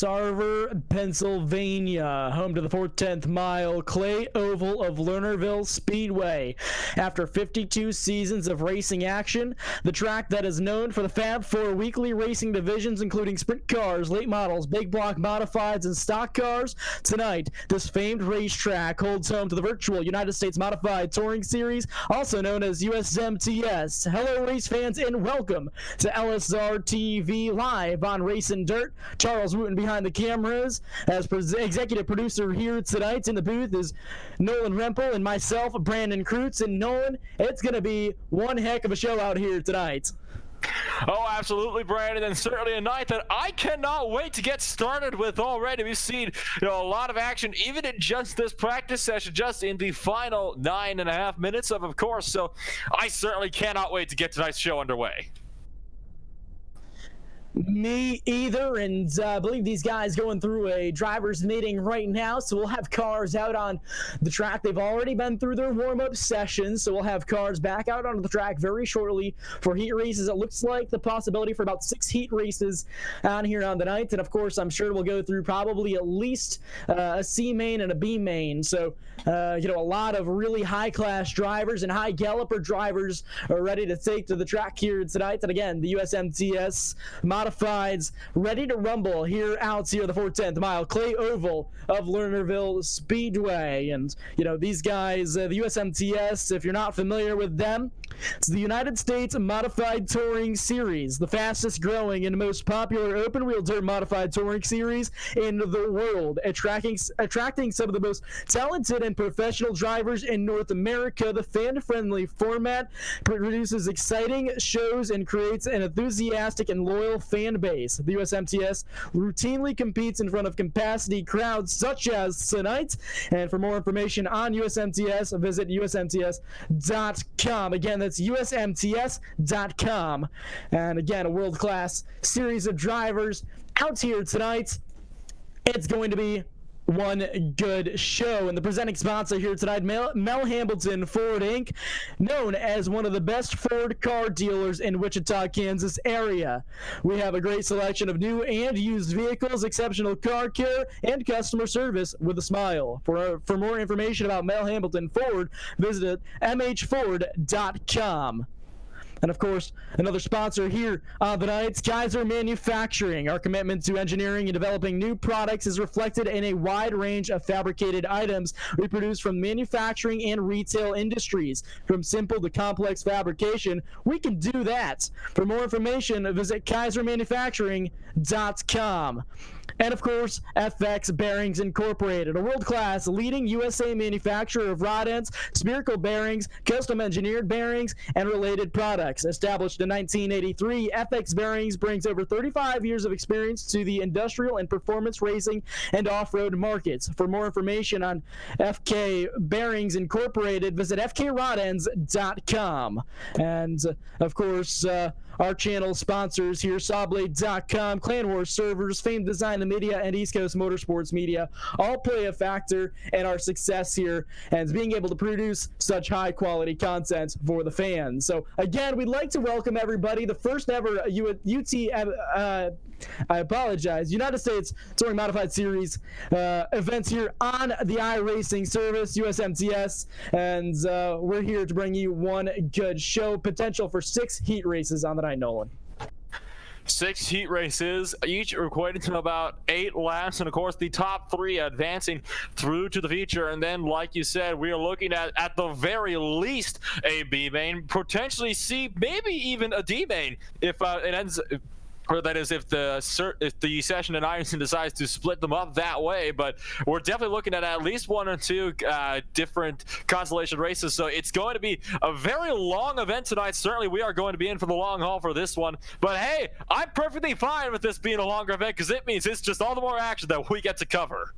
Sarver, Pennsylvania, home to the 410th mile clay oval of Lernerville Speedway. After 52 seasons of racing action, the track that is known for the Fab Four weekly racing divisions, including sprint cars, late models, big block modifieds, and stock cars, tonight, this famed racetrack holds home to the virtual United States Modified Touring Series, also known as USMTS. Hello, race fans, and welcome to LSRTV Live on Racing Dirt. Charles Wooten behind the cameras. As executive producer here tonight in the booth is Nolan Rempel and myself, Brandon Kreutz. And Nolan, it's going to be one heck of a show out here tonight. Oh, absolutely, Brandon, and certainly a night that I cannot wait to get started with already. We've seen a lot of action, even in just this practice session, just in the final 9.5 minutes of course. So I certainly cannot wait to get tonight's show underway. Me either, and I believe these guys going through a driver's meeting right now, so we'll have cars out on the track. They've already been through their warm-up sessions, so we'll have cars back out onto the track very shortly for heat races. It looks like the possibility for about 6 heat races on here on the night, and of course I'm sure we'll go through probably at least a C main and a B main, so a lot of really high-class drivers and high galloper drivers are ready to take to the track here tonight. And again, the USMTS Modifieds ready to rumble here out here the 410th mile clay oval of Lernerville Speedway. And these guys, the USMTS, if you're not familiar with them, it's the United States Modified Touring Series, the fastest growing and most popular open wheel dirt modified touring series in the world, attracting some of the most talented and professional drivers in North America. The fan-friendly format produces exciting shows and creates an enthusiastic and loyal fan base. The USMTS routinely competes in front of capacity crowds such as tonight. And for more information on USMTS, visit usmts.com. Again, that's usmts.com. And again, a world-class series of drivers out here tonight. It's going to be one good show. And the presenting sponsor here tonight, Mel Hambleton Ford Inc., known as one of the best Ford car dealers in Wichita, Kansas area. We have a great selection of new and used vehicles, exceptional car care, and customer service with a smile. For more information about Mel Hambleton Ford, visit mhford.com. And of course, another sponsor here on the night, Kaiser Manufacturing. Our commitment to engineering and developing new products is reflected in a wide range of fabricated items we produce from manufacturing and retail industries. From simple to complex fabrication, we can do that. For more information, visit kaisermanufacturing.com. And of course, FX Bearings Incorporated, a world-class leading USA manufacturer of rod ends, spherical bearings, custom engineered bearings, and related products. Established in 1983, FX Bearings brings over 35 years of experience to the industrial and performance racing and off-road markets. For more information on FK Bearings Incorporated, visit fkrodends.com. And of course, our channel sponsors here, Sawblade.com, Clan Wars Servers, Famed Design and Media, and East Coast Motorsports Media, all play a factor in our success here and being able to produce such high-quality content for the fans. So, again, we'd like to welcome everybody, the first ever United States Touring Modified Series events here on the iRacing service, USMTS, and we're here to bring you one good show, potential for 6 heat races on the night, Nolan. 6 heat races, each equating to about 8 laps, and of course the top 3 advancing through to the feature. And then, like you said, we are looking at the very least a B main, potentially C, maybe even a D main if it ends. Or that is if the session in Ironson decides to split them up that way. But we're definitely looking at least 1 or 2 different consolation races. So it's going to be a very long event tonight. Certainly we are going to be in for the long haul for this one. But hey, I'm perfectly fine with this being a longer event because it means it's just all the more action that we get to cover.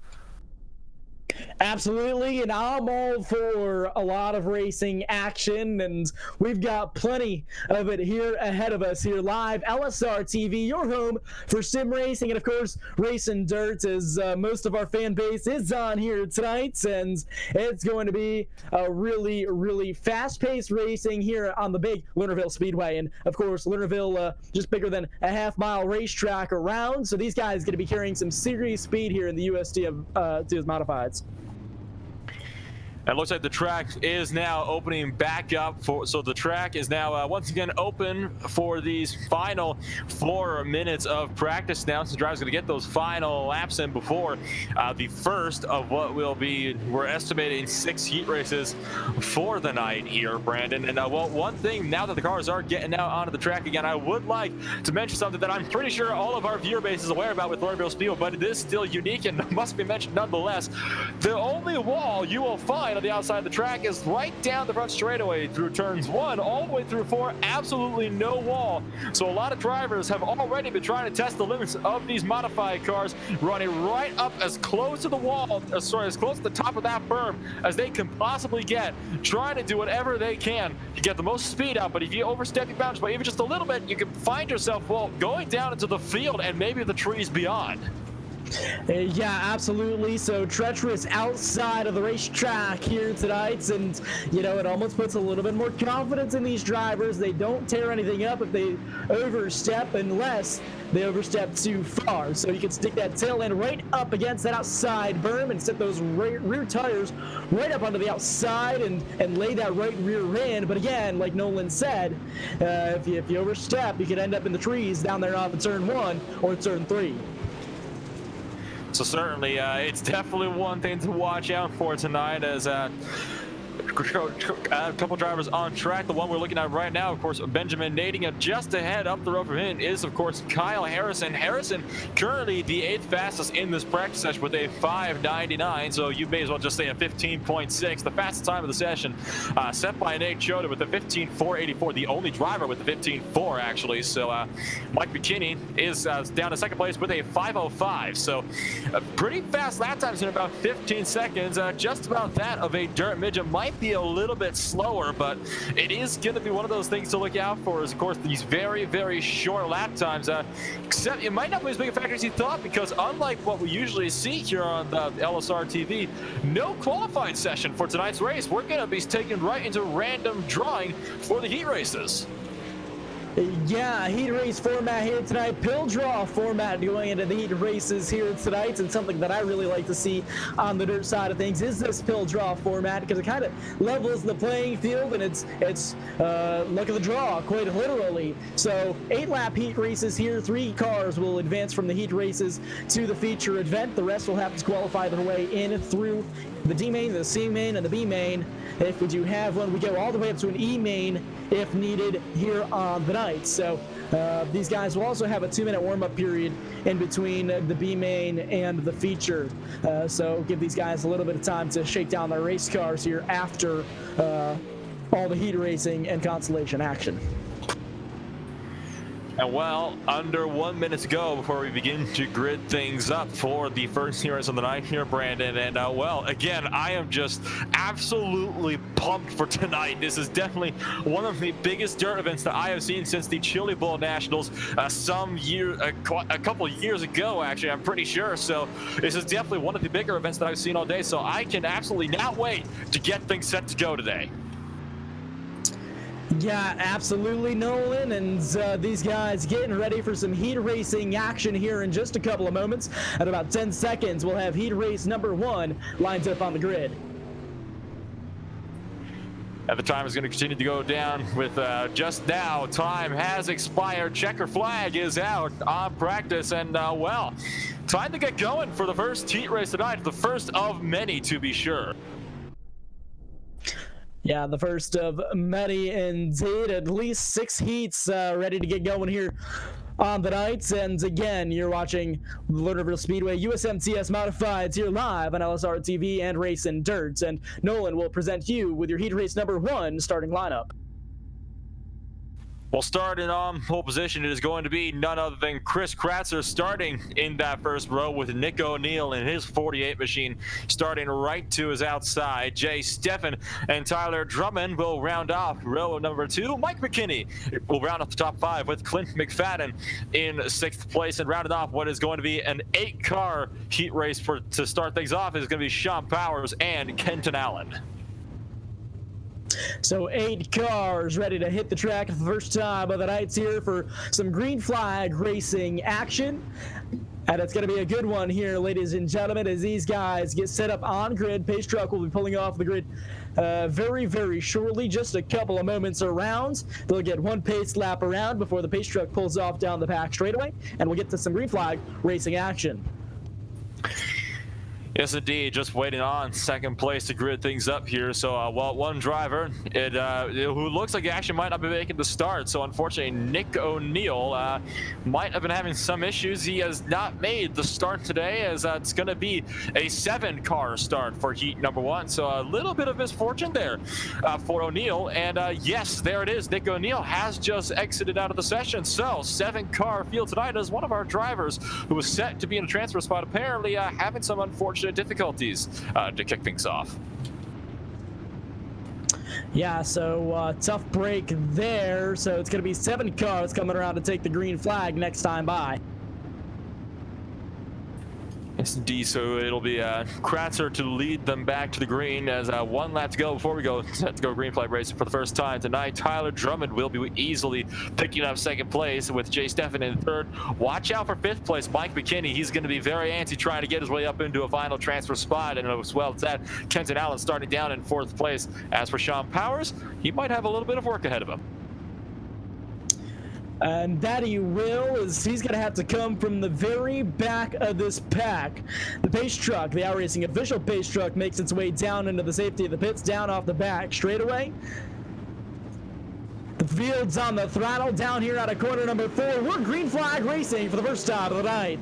Absolutely, and I'm all for a lot of racing action, and we've got plenty of it here ahead of us here live. LSR TV, your home for sim racing, and of course, Racing Dirt, as most of our fan base is on here tonight, and it's going to be a really, really fast-paced racing here on the big Lernerville Speedway, and of course, Lernerville just bigger than a half-mile racetrack around, so these guys going to be carrying some serious speed here in the USMTS Modifieds. It looks like the track is now opening back up so the track is now once again open for these final 4 minutes of practice now. So the driver's going to get those final laps in before the first of what will be, we're estimating, 6 heat races for the night here, Brandon. And well, one thing, now that the cars are getting out onto the track again, I would like to mention something that I'm pretty sure all of our viewer base is aware about with Lernerville Speedway, but it is still unique and must be mentioned nonetheless. The only wall you will find on the outside of the track is right down the front straightaway through turns 1 all the way through 4. Absolutely no wall. So a lot of drivers have already been trying to test the limits of these modified cars, running right up as close to the wall, as close to the top of that berm as they can possibly get, trying to do whatever they can to get the most speed out. But if you overstep your boundaries by even just a little bit, you can find yourself, well, going down into the field and maybe the trees beyond. Yeah, absolutely. So treacherous outside of the racetrack here tonight, and you know, it almost puts a little bit more confidence in these drivers. They don't tear anything up if they overstep, unless they overstep too far. So you can stick that tail end right up against that outside berm and set those rear tires right up onto the outside and lay that right rear end. But again, like Nolan said, if you overstep, you could end up in the trees down there off of turn 1 or turn 3. So certainly, it's definitely one thing to watch out for tonight, as a couple drivers on track. The one we're looking at right now, of course, Benjamin Nading, just ahead up the road from him is, of course, Kyle Harrison. Harrison currently the 8th fastest in this practice session with a 5:99, so you may as well just say a 15.6. The fastest time of the session set by Nate Choda with a 15.484, the only driver with the 15.4 actually. So Mike McKinney is down to 2nd place with a 5:05, so pretty fast lap times in about 15 seconds, just about that of a dirt midget. Might be a little bit slower, but it is going to be one of those things to look out for, is of course these very, very short lap times, except it might not be as big a factor as you thought, because unlike what we usually see here on the LSRTV, no qualifying session for tonight's race. We're going to be taken right into random drawing for the heat races. Yeah, heat race format here tonight, pill draw format going into the heat races here tonight, and something that I really like to see on the dirt side of things is this pill draw format, because it kind of levels the playing field, and it's luck of the draw, quite literally. So 8-lap heat races here, 3 cars will advance from the heat races to the feature event. The rest will have to qualify their way in through the D main, the C main, and the B main. If we do have one, we go all the way up to an E main if needed here on the night. So these guys will also have a 2-minute warm-up period in between the B main and the feature. So give these guys a little bit of time to shake down their race cars here after all the heat racing and consolation action. And well, under 1 minute to go before we begin to grid things up for the first heat race of the night here, Brandon. And well, again, I am just absolutely pumped for tonight. This is definitely one of the biggest dirt events that I have seen since the Chili Bowl Nationals a couple years ago, actually, I'm pretty sure. So this is definitely one of the bigger events that I've seen all day. So I can absolutely not wait to get things set to go today. Yeah, absolutely, Nolan, and these guys getting ready for some heat racing action here in just a couple of moments. At about 10 seconds, we'll have heat race number 1 lined up on the grid. And the time is going to continue to go down with just now. Time has expired. Checker flag is out on practice, and well, time to get going for the first heat race tonight, the first of many, to be sure. Yeah, the first of many indeed. At least 6 heats ready to get going here on the night. And again, you're watching Lernerville Speedway USMTS Modifieds here live on LSRTV and Racing Dirt. And Nolan will present you with your heat race number 1 starting lineup. Well, starting on pole position, it is going to be none other than Chris Kratzer starting in that first row with Nick O'Neill in his 48 machine starting right to his outside. Jay Steffen and Tyler Drummond will round off row number 2. Mike McKinney will round off the top 5 with Clint McFadden in 6th place, and rounding off what is going to be an 8-car heat race to start things off is going to be Sean Powers and Kenton Allen. So 8 cars ready to hit the track for the first time of the night here for some green flag racing action. And it's going to be a good one here, ladies and gentlemen, as these guys get set up on grid. Pace truck will be pulling off the grid very, very shortly, just a couple of moments around. They'll get one pace lap around before the pace truck pulls off down the back straightaway, and we'll get to some green flag racing action. Yes, indeed. Just waiting on second place to grid things up here. So, well, one driver who looks like he actually might not be making the start. So, unfortunately, Nick O'Neill might have been having some issues. He has not made the start today, as it's going to be a 7-car start for heat number 1. So, a little bit of misfortune there for O'Neill. And yes, there it is. Nick O'Neill has just exited out of the session. So, 7-car field tonight as one of our drivers who was set to be in a transfer spot, apparently having some unfortunate difficulties to kick things off. Yeah, so tough break there. So it's going to be 7 cars coming around to take the green flag next time by. Yes, indeed. So it'll be Kratzer to lead them back to the green as 1 lap to go before we go set to go green flag racing for the first time tonight. Tyler Drummond will be easily picking up 2nd place with Jay Steffen in 3rd. Watch out for 5th place, Mike McKinney. He's going to be very antsy trying to get his way up into a final transfer spot, and as well as that, Kenton Allen starting down in 4th place. As for Sean Powers, he might have a little bit of work ahead of him. And that he will, as he's going to have to come from the very back of this pack. The pace truck, the iRacing official pace truck, makes its way down into the safety of the pits, down off the back straightaway. The field's on the throttle down here out of corner number 4. We're green flag racing for the first time of the night.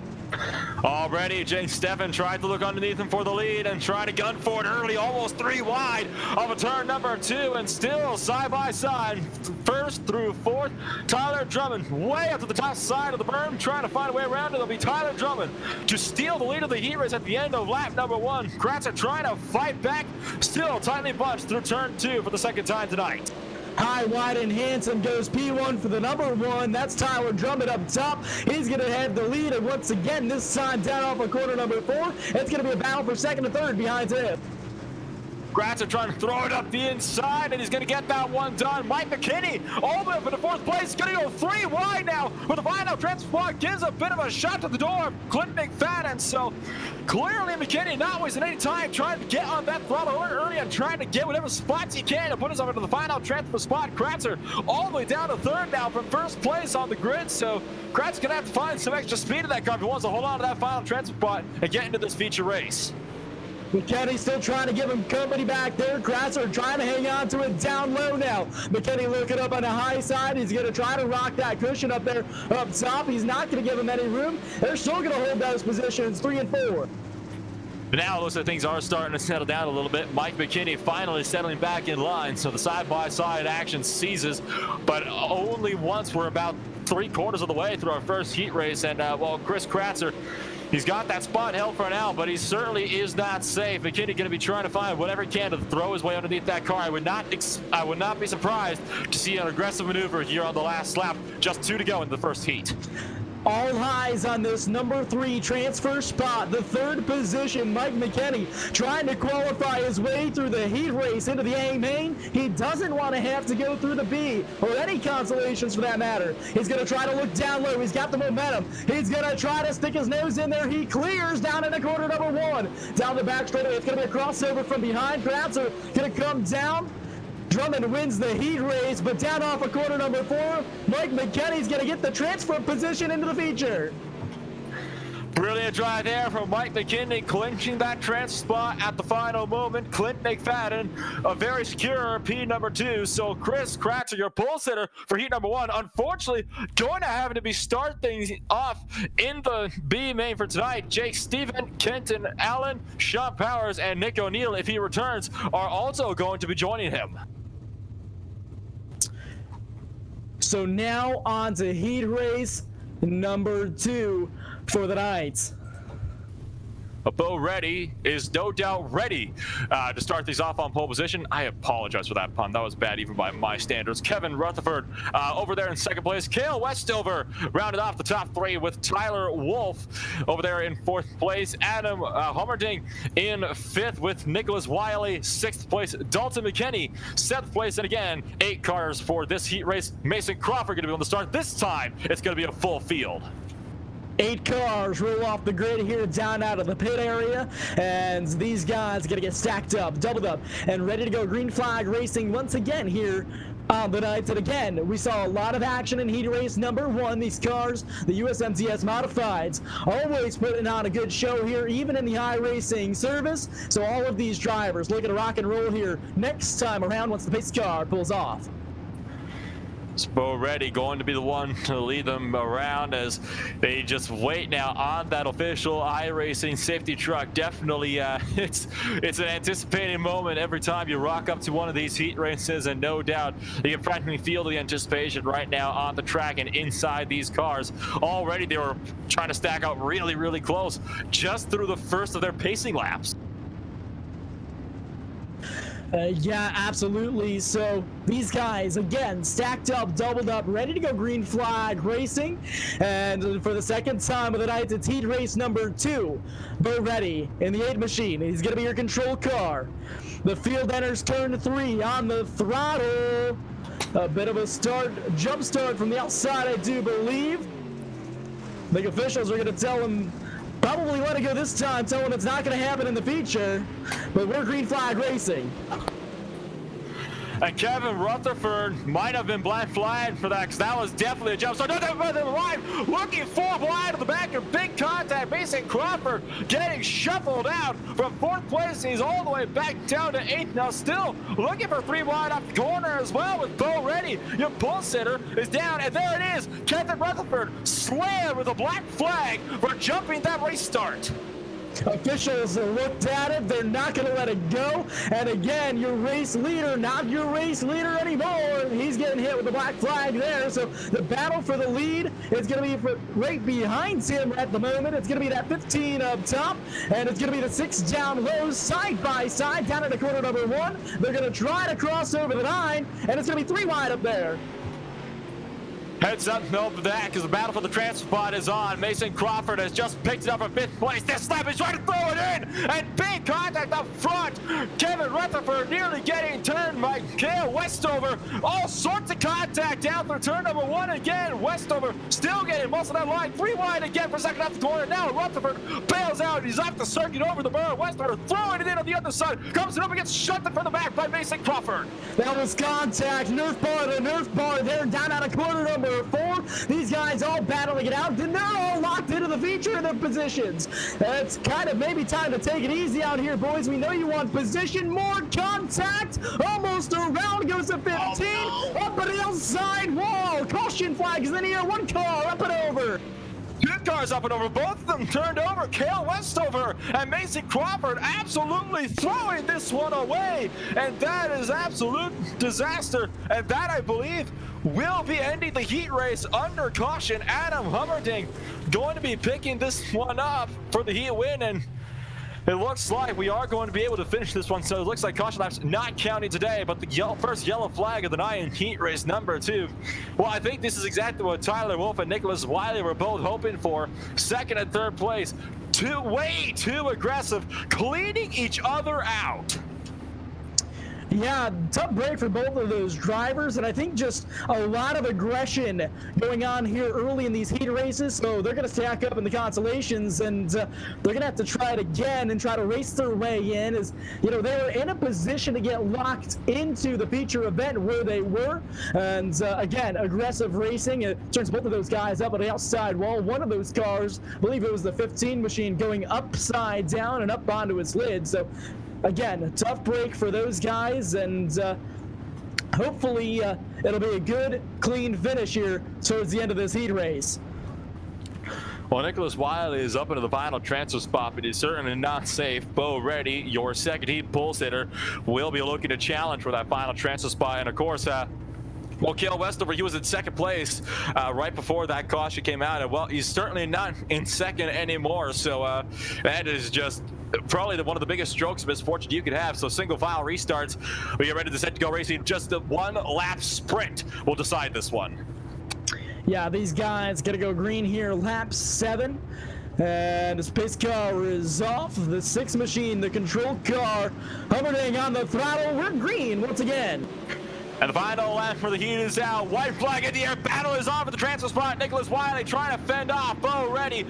Already, Jay Steffen tried to look underneath him for the lead and tried to gun for it early, almost 3 wide of a turn number 2, and still side by side, 1st through 4th. Tyler Drummond way up to the top side of the berm, trying to find a way around it. It'll be Tyler Drummond to steal the lead of the heat race at the end of lap number 1. Kratzer trying to fight back, still tightly bunched through turn 2 for the 2nd time tonight. High, wide, and handsome goes P1 for the number 1. That's Tyler Drummond up top. He's going to have the lead, and once again, this time down off of corner number 4. It's going to be a battle for 2nd and 3rd behind him. Kratzer trying to throw it up the inside, and he's going to get that one done. Mike McKinney all the way up in the 4th place. Going to go 3 wide now, but the final transfer spot gives a bit of a shot to the door of Clint McFadden. So clearly McKinney not wasting any time trying to get on that throttle early and trying to get whatever spots he can to put himself into the final transfer spot. Kratzer all the way down to 3rd now from 1st place on the grid. So Kratzer's going to have to find some extra speed in that car if he wants to hold on to that final transfer spot and get into this feature race. McKinney still trying to give him company back there. Kratzer trying to hang on to it down low now. McKinney looking up on the high side. He's going to try to rock that cushion up there up top. He's not going to give him any room. They're still going to hold those positions 3 and 4. But now it looks like things are starting to settle down a little bit. Mike McKinney finally settling back in line. So the side-by-side action ceases, but only once. We're about 3/4 of the way through our first heat race. And, well, Chris Kratzer, he's got that spot held for now, but he certainly is not safe. McKinney going to be trying to find whatever he can to throw his way underneath that car. I would not be surprised to see an aggressive maneuver here on the last lap. Just 2 to go in the first heat. All eyes on this number 3 transfer spot, the 3rd position. Mike McKinney trying to qualify his way through the heat race into the A main. He doesn't want to have to go through the B, or any consolations for that matter. He's going to try to look down low. He's got the momentum. He's going to try to stick his nose in there. He clears down into corner number 1. Down the back straightaway. It's going to be a crossover from behind. Kratzer going to come down. Drummond wins the heat race, but down off of corner number 4, Mike McKinney's going to get the transfer position into the feature. Brilliant drive there from Mike McKinney, clinching that transfer spot at the final moment. Clint McFadden, a very secure P number 2. So Chris Kratzer, your pole sitter for heat number 1, unfortunately going to have to be start things off in the B main for tonight. Jake Steffen, Kenton Allen, Sean Powers, and Nick O'Neill, if he returns, are also going to be joining him. So now on to heat race number 2 for the night. Bo Ready is no doubt ready to start these off on pole position. I apologize for that pun. That was bad even by my standards. Kevin Rutherford over there in second place. Cale Westover rounded off the top 3 with Tyler Wolf over there in 4th place. Adam Hummerding in 5th with Nicholas Wiley. 6th place, Dalton McKinney. 7th place, and again, 8 cars for this heat race. Mason Crawford going to be on the start. This time, it's going to be a full field. 8 cars roll off the grid here down out of the pit area, and these guys are going to get stacked up, doubled up, and ready to go. Green flag racing once again here on the night. And again, we saw a lot of action in heat race number 1. These cars, the USMTS modifieds, always putting on a good show here, even in the iRacing service. So all of these drivers looking to rock and roll here next time around once the pace car pulls off. Bo Ready going to be the one to lead them around as they just wait now on that official iRacing safety truck. Definitely, it's an anticipating moment every time you rock up to one of these heat races, and no doubt you can practically feel the anticipation right now on the track and inside these cars. Already they were trying to stack up really, really close just through the first of their pacing laps. Yeah, absolutely. So these guys, again, stacked up, doubled up, ready to go green flag racing. And for the second time of the night, it's heat race number 2. Bo Ready in the 8 machine. He's going to be your control car. The field enters turn 3 on the throttle. A bit of a jump start from the outside, I do believe. The officials are going to tell him, probably let it go this time, tell him it's not going to happen in the feature, but we're green flag racing. And Kevin Rutherford might have been black flagged for that, because that was definitely a jump start. Looking forward wide of the back of big contact. Mason Crawford getting shuffled out from 4th place. He's all the way back down to 8th. Now still looking for 3 wide off the corner as well with Bo Ready. Your pole sitter is down, and there it is. Kevin Rutherford slammed with a black flag for jumping that race start. Officials looked at it. They're not going to let it go. And again, your race leader, not your race leader anymore. He's getting hit with the black flag there. So the battle for the lead is going to be right behind him at the moment. It's going to be that 15 up top, and it's going to be the 6 down low side by side down in the corner number 1. They're going to try to cross over the 9, and it's going to be 3 wide up there. Heads up, no for that, because the battle for the transfer spot is on. Mason Crawford has just picked it up from 5th place. This slap is trying to throw it in, and big contact up front. Kevin Rutherford nearly getting turned by Cale Westover. All sorts of contact down through turn number 1 again. Westover still getting most of that line. 3 wide again for second off the corner. Now Rutherford bails out. He's off the circuit over the bar. Westover throwing it in on the other side. Comes it up and gets shut from the back by Mason Crawford. That was contact. Nerf bar to nerf bar there down out of corner number 4. These guys all battling it out. Then they're all locked into the feature in their positions. It's kind of maybe time to take it easy out here, boys. We know you want position. More contact. Almost around goes to 15. Oh, no. Up on the outside wall. Caution flags in the air. 1 car up and over. 2 cars up and over, both of them turned over. Cale Westover and Mason Crawford absolutely throwing this one away, and that is absolute disaster. And that, I believe, will be ending the heat race under caution. Adam Hummerding going to be picking this one up for the heat win, and it looks like we are going to be able to finish this one. So it looks like caution laps not counting today, but the first yellow flag of the night in heat race number 2. Well, I think this is exactly what Tyler Wolf and Nicholas Wiley were both hoping for. 2nd and 3rd place. Way too aggressive, cleaning each other out. Yeah, tough break for both of those drivers, and I think just a lot of aggression going on here early in these heat races, so they're going to stack up in the consolations, and they're going to have to try it again and try to race their way in, as, you know, they were in a position to get locked into the feature event where they were, and again, aggressive racing. It turns both of those guys up on the outside wall. One of those cars, I believe it was the 15 machine, going upside down and up onto its lid, so again, a tough break for those guys, and hopefully it'll be a good, clean finish here towards the end of this heat race. Well, Nicholas Wiley is up into the final transfer spot, but he's certainly not safe. Bo Ready, your second heat pole sitter, will be looking to challenge for that final transfer spot. And of course, Well, Kale Westover, he was in second place right before that caution came out. And, well, he's certainly not in second anymore. So that is just probably one of the biggest strokes of misfortune you could have. So single file restarts. We get ready to set to go racing. Just the one lap sprint will decide this one. Yeah, these guys got to go green here, lap 7. And his pace car is off. The 6 machine, the control car, hovering on the throttle. We're green once again. And the final lap for the heat is out. White flag in the air. Battle is on for the transfer spot. Nicholas Wiley trying to fend off. Bo ready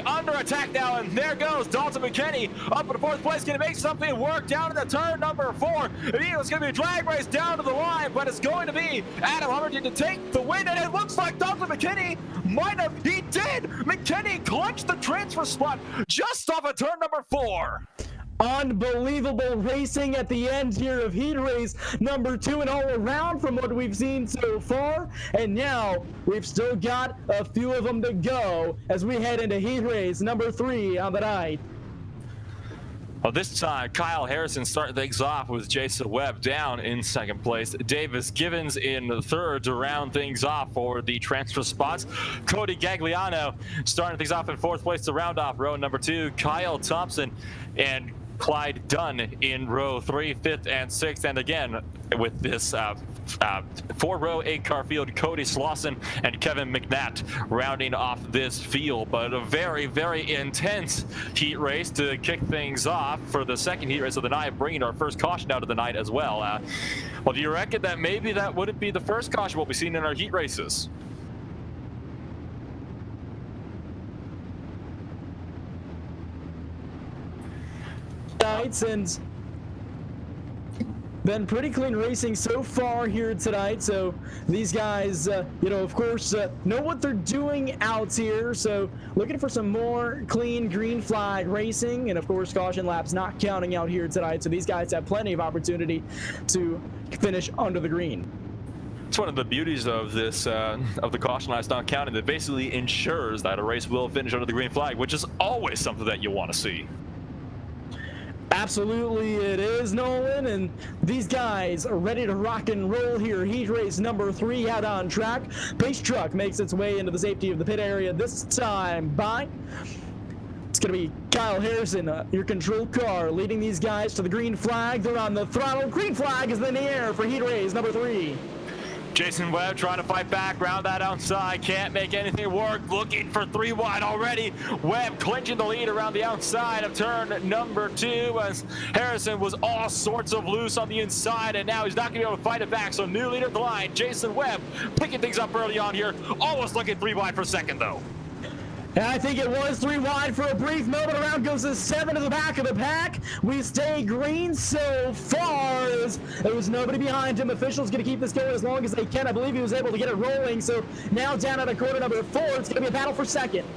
under attack now. And there goes Dalton McKinney up in the 4th place. Going to make something work down in the turn number 4. It's going to be a drag race down to the line, but it's going to be Adam Humberton to take the win. And it looks like Dalton McKinney might have. He did. McKinney clutched the transfer spot just off of turn number 4. Unbelievable racing at the end here of heat race number 2 and all around from what we've seen so far. And now we've still got a few of them to go as we head into heat race number 3 on the night. Well, this time, Kyle Harrison starting things off with Jason Webb down in second place. Davis Givens in the third to round things off for the transfer spots. Cody Gagliano starting things off in 4th place to round off row number 2. Kyle Thompson and Clyde Dunn in row 3, 5th, and 6th. And again, with this 4-row 8-car field, Cody Slauson and Kevin McNatt rounding off this field. But a very, very intense heat race to kick things off for the second heat race of the night, bringing our first caution out of the night as well. Well, do you reckon that maybe that wouldn't be the first caution we'll be seeing in our heat races? And been pretty clean racing so far here tonight. So these guys, of course, know what they're doing out here. So looking for some more clean green flag racing, and of course caution laps not counting out here tonight. So these guys have plenty of opportunity to finish under the green. It's one of the beauties of this, of the caution laps not counting. That basically ensures that a race will finish under the green flag, which is always something that you want to see. Absolutely it is, Nolan, and these guys are ready to rock and roll here. Heat race number 3 out on track. Pace truck makes its way into the safety of the pit area this time by. It's going to be Kyle Harrison, your control car, leading these guys to the green flag. They're on the throttle. Green flag is in the air for heat race number 3. Jason Webb trying to fight back, round that outside, can't make anything work, looking for 3 wide already. Webb clinching the lead around the outside of turn number 2 as Harrison was all sorts of loose on the inside, and now he's not going to be able to fight it back. So new leader of the line, Jason Webb, picking things up early on here, almost looking 3 wide for second though. And I think it was 3 wide for a brief moment. Around goes the 7 to the back of the pack. We stay green so far as there was nobody behind him. Officials going to keep this going as long as they can. I believe he was able to get it rolling. So now down at a quarter number 4, it's going to be a battle for second.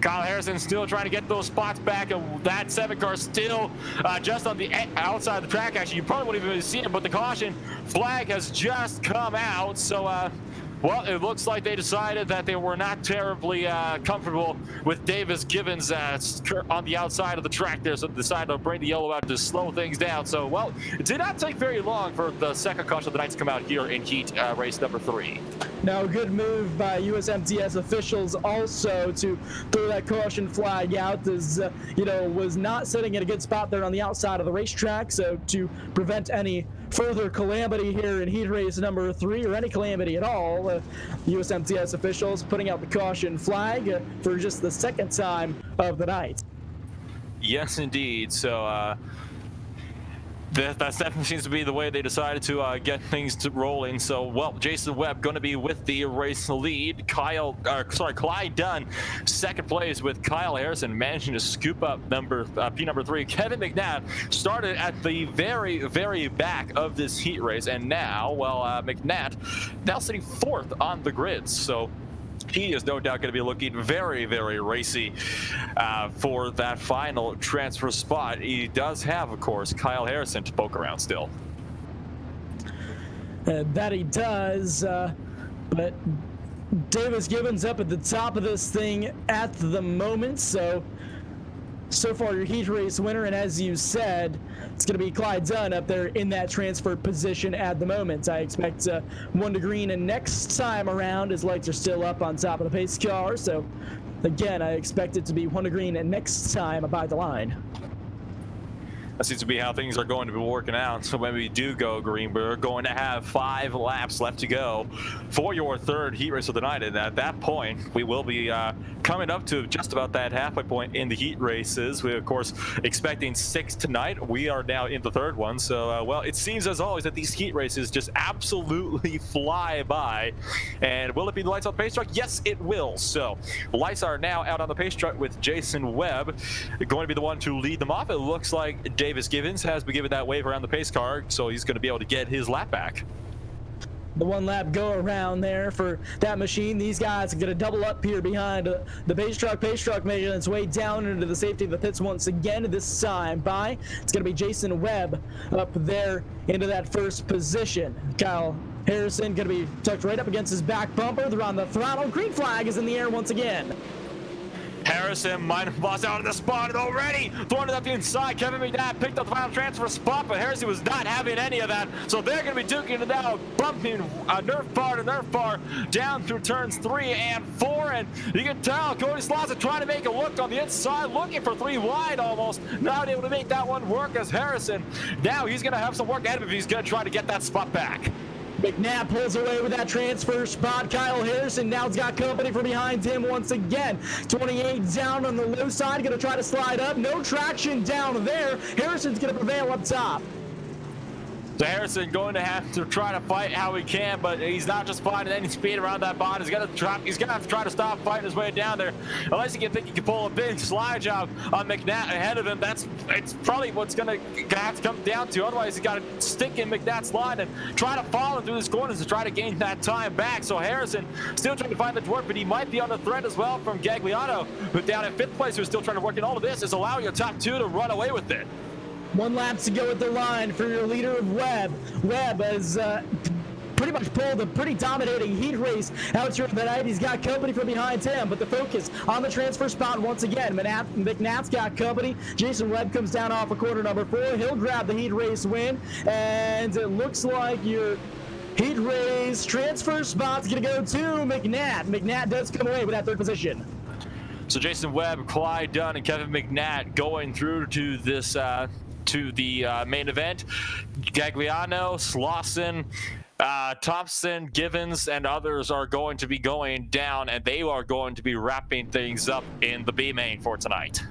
Kyle Harrison still trying to get those spots back, and that 7 car still just on the outside of the track. Actually, you probably wouldn't even see it, but the caution flag has just come out. So well, it looks like they decided that they were not terribly comfortable with Davis Givens on the outside of the track there, so they decided to bring the yellow out to slow things down. So, well, it did not take very long for the second caution of the night to come out here in heat race number 3. Now, a good move by USMTS officials also to throw that caution flag out, as was not sitting in a good spot there on the outside of the racetrack. So to prevent any further calamity here in heat race number 3, or any calamity at all, USMTS officials putting out the caution flag for just the second time of the night. Yes, indeed. So that definitely seems to be the way they decided to get things rolling. So, well, Jason Webb going to be with the race lead. Clyde Dunn, second place with Kyle Harrison managing to scoop up number 3. Kevin McNatt started at the very, very back of this heat race, and now, well, McNatt now sitting 4th on the grid. So he is no doubt going to be looking very, very racy for that final transfer spot. He does have, of course, Kyle Harrison to poke around still. That he does, but Davis Givens up at the top of this thing at the moment, so so far your heat race winner, and as you said, it's going to be Clyde Dunn up there in that transfer position at the moment. I expect 1 to green, and next time around his lights are still up on top of the pace car, so again I expect it to be 1 to green and next time by the line. That seems to be how things are going to be working out. So when we do go green, we're going to have 5 laps left to go for your 3rd heat race of the night. And at that point, we will be coming up to just about that halfway point in the heat races. We're, of course, expecting 6 tonight. We are now in the 3rd one. So, well, it seems as always that these heat races just absolutely fly by. And will it be the lights on the pace truck? Yes, it will. So lights are now out on the pace truck with Jason Webb going to be the one to lead them off. It looks like Davis Givens has been given that wave around the pace car, so he's going to be able to get his lap back. The 1 lap go around there for that machine. These guys are going to double up here behind the pace truck. Pace truck making its way down into the safety of the pits once again. This time by, it's going to be Jason Webb up there into that 1st position. Kyle Harrison going to be tucked right up against his back bumper. They're on the throttle. Green flag is in the air once again. Harrison might have lost out of the spot already. Throwing it up the inside. Kevin McNabb picked up the final transfer spot, but Harrison was not having any of that. So they're going to be duking it out, bumping Nerf bar to Nerf bar down through turns 3 and 4. And you can tell Cody Slauson trying to make a look on the inside, looking for 3 wide almost. Not able to make that one work as Harrison. Now he's going to have some work ahead of him if he's going to try to get that spot back. McNabb pulls away with that transfer spot. Kyle Harrison now's got company from behind him once again. 28 down on the low side, going to try to slide up. No traction down there. Harrison's going to prevail up top. So Harrison going to have to try to fight how he can, but he's not just finding any speed around that bond. He's gonna have to try to stop fighting his way down there. Unless he can think he can pull a big slide job on McNabb ahead of him. It's probably what's gonna have to come down to. Otherwise, he's got to stick in McNabb's line and try to follow through these corners to try to gain that time back. So Harrison still trying to find the work, but he might be on the threat as well from Gagliano, who down at 5th place, who's still trying to work in all of this, is allowing your top 2 to run away with it. 1 lap to go at the line for your leader of Webb. Webb has pretty much pulled a pretty dominating heat race out here tonight. He's got company from behind him, but the focus on the transfer spot once again. McNabb's got company. Jason Webb comes down off of corner number 4. He'll grab the heat race win, and it looks like your heat race transfer spot's going to go to McNabb. McNabb does come away with that 3rd position. So Jason Webb, Clyde Dunn, and Kevin McNabb going through to this to the main event. Gagliano, Slauson, Thompson, Givens, and others are going to be going down, and they are going to be wrapping things up in the B main for tonight.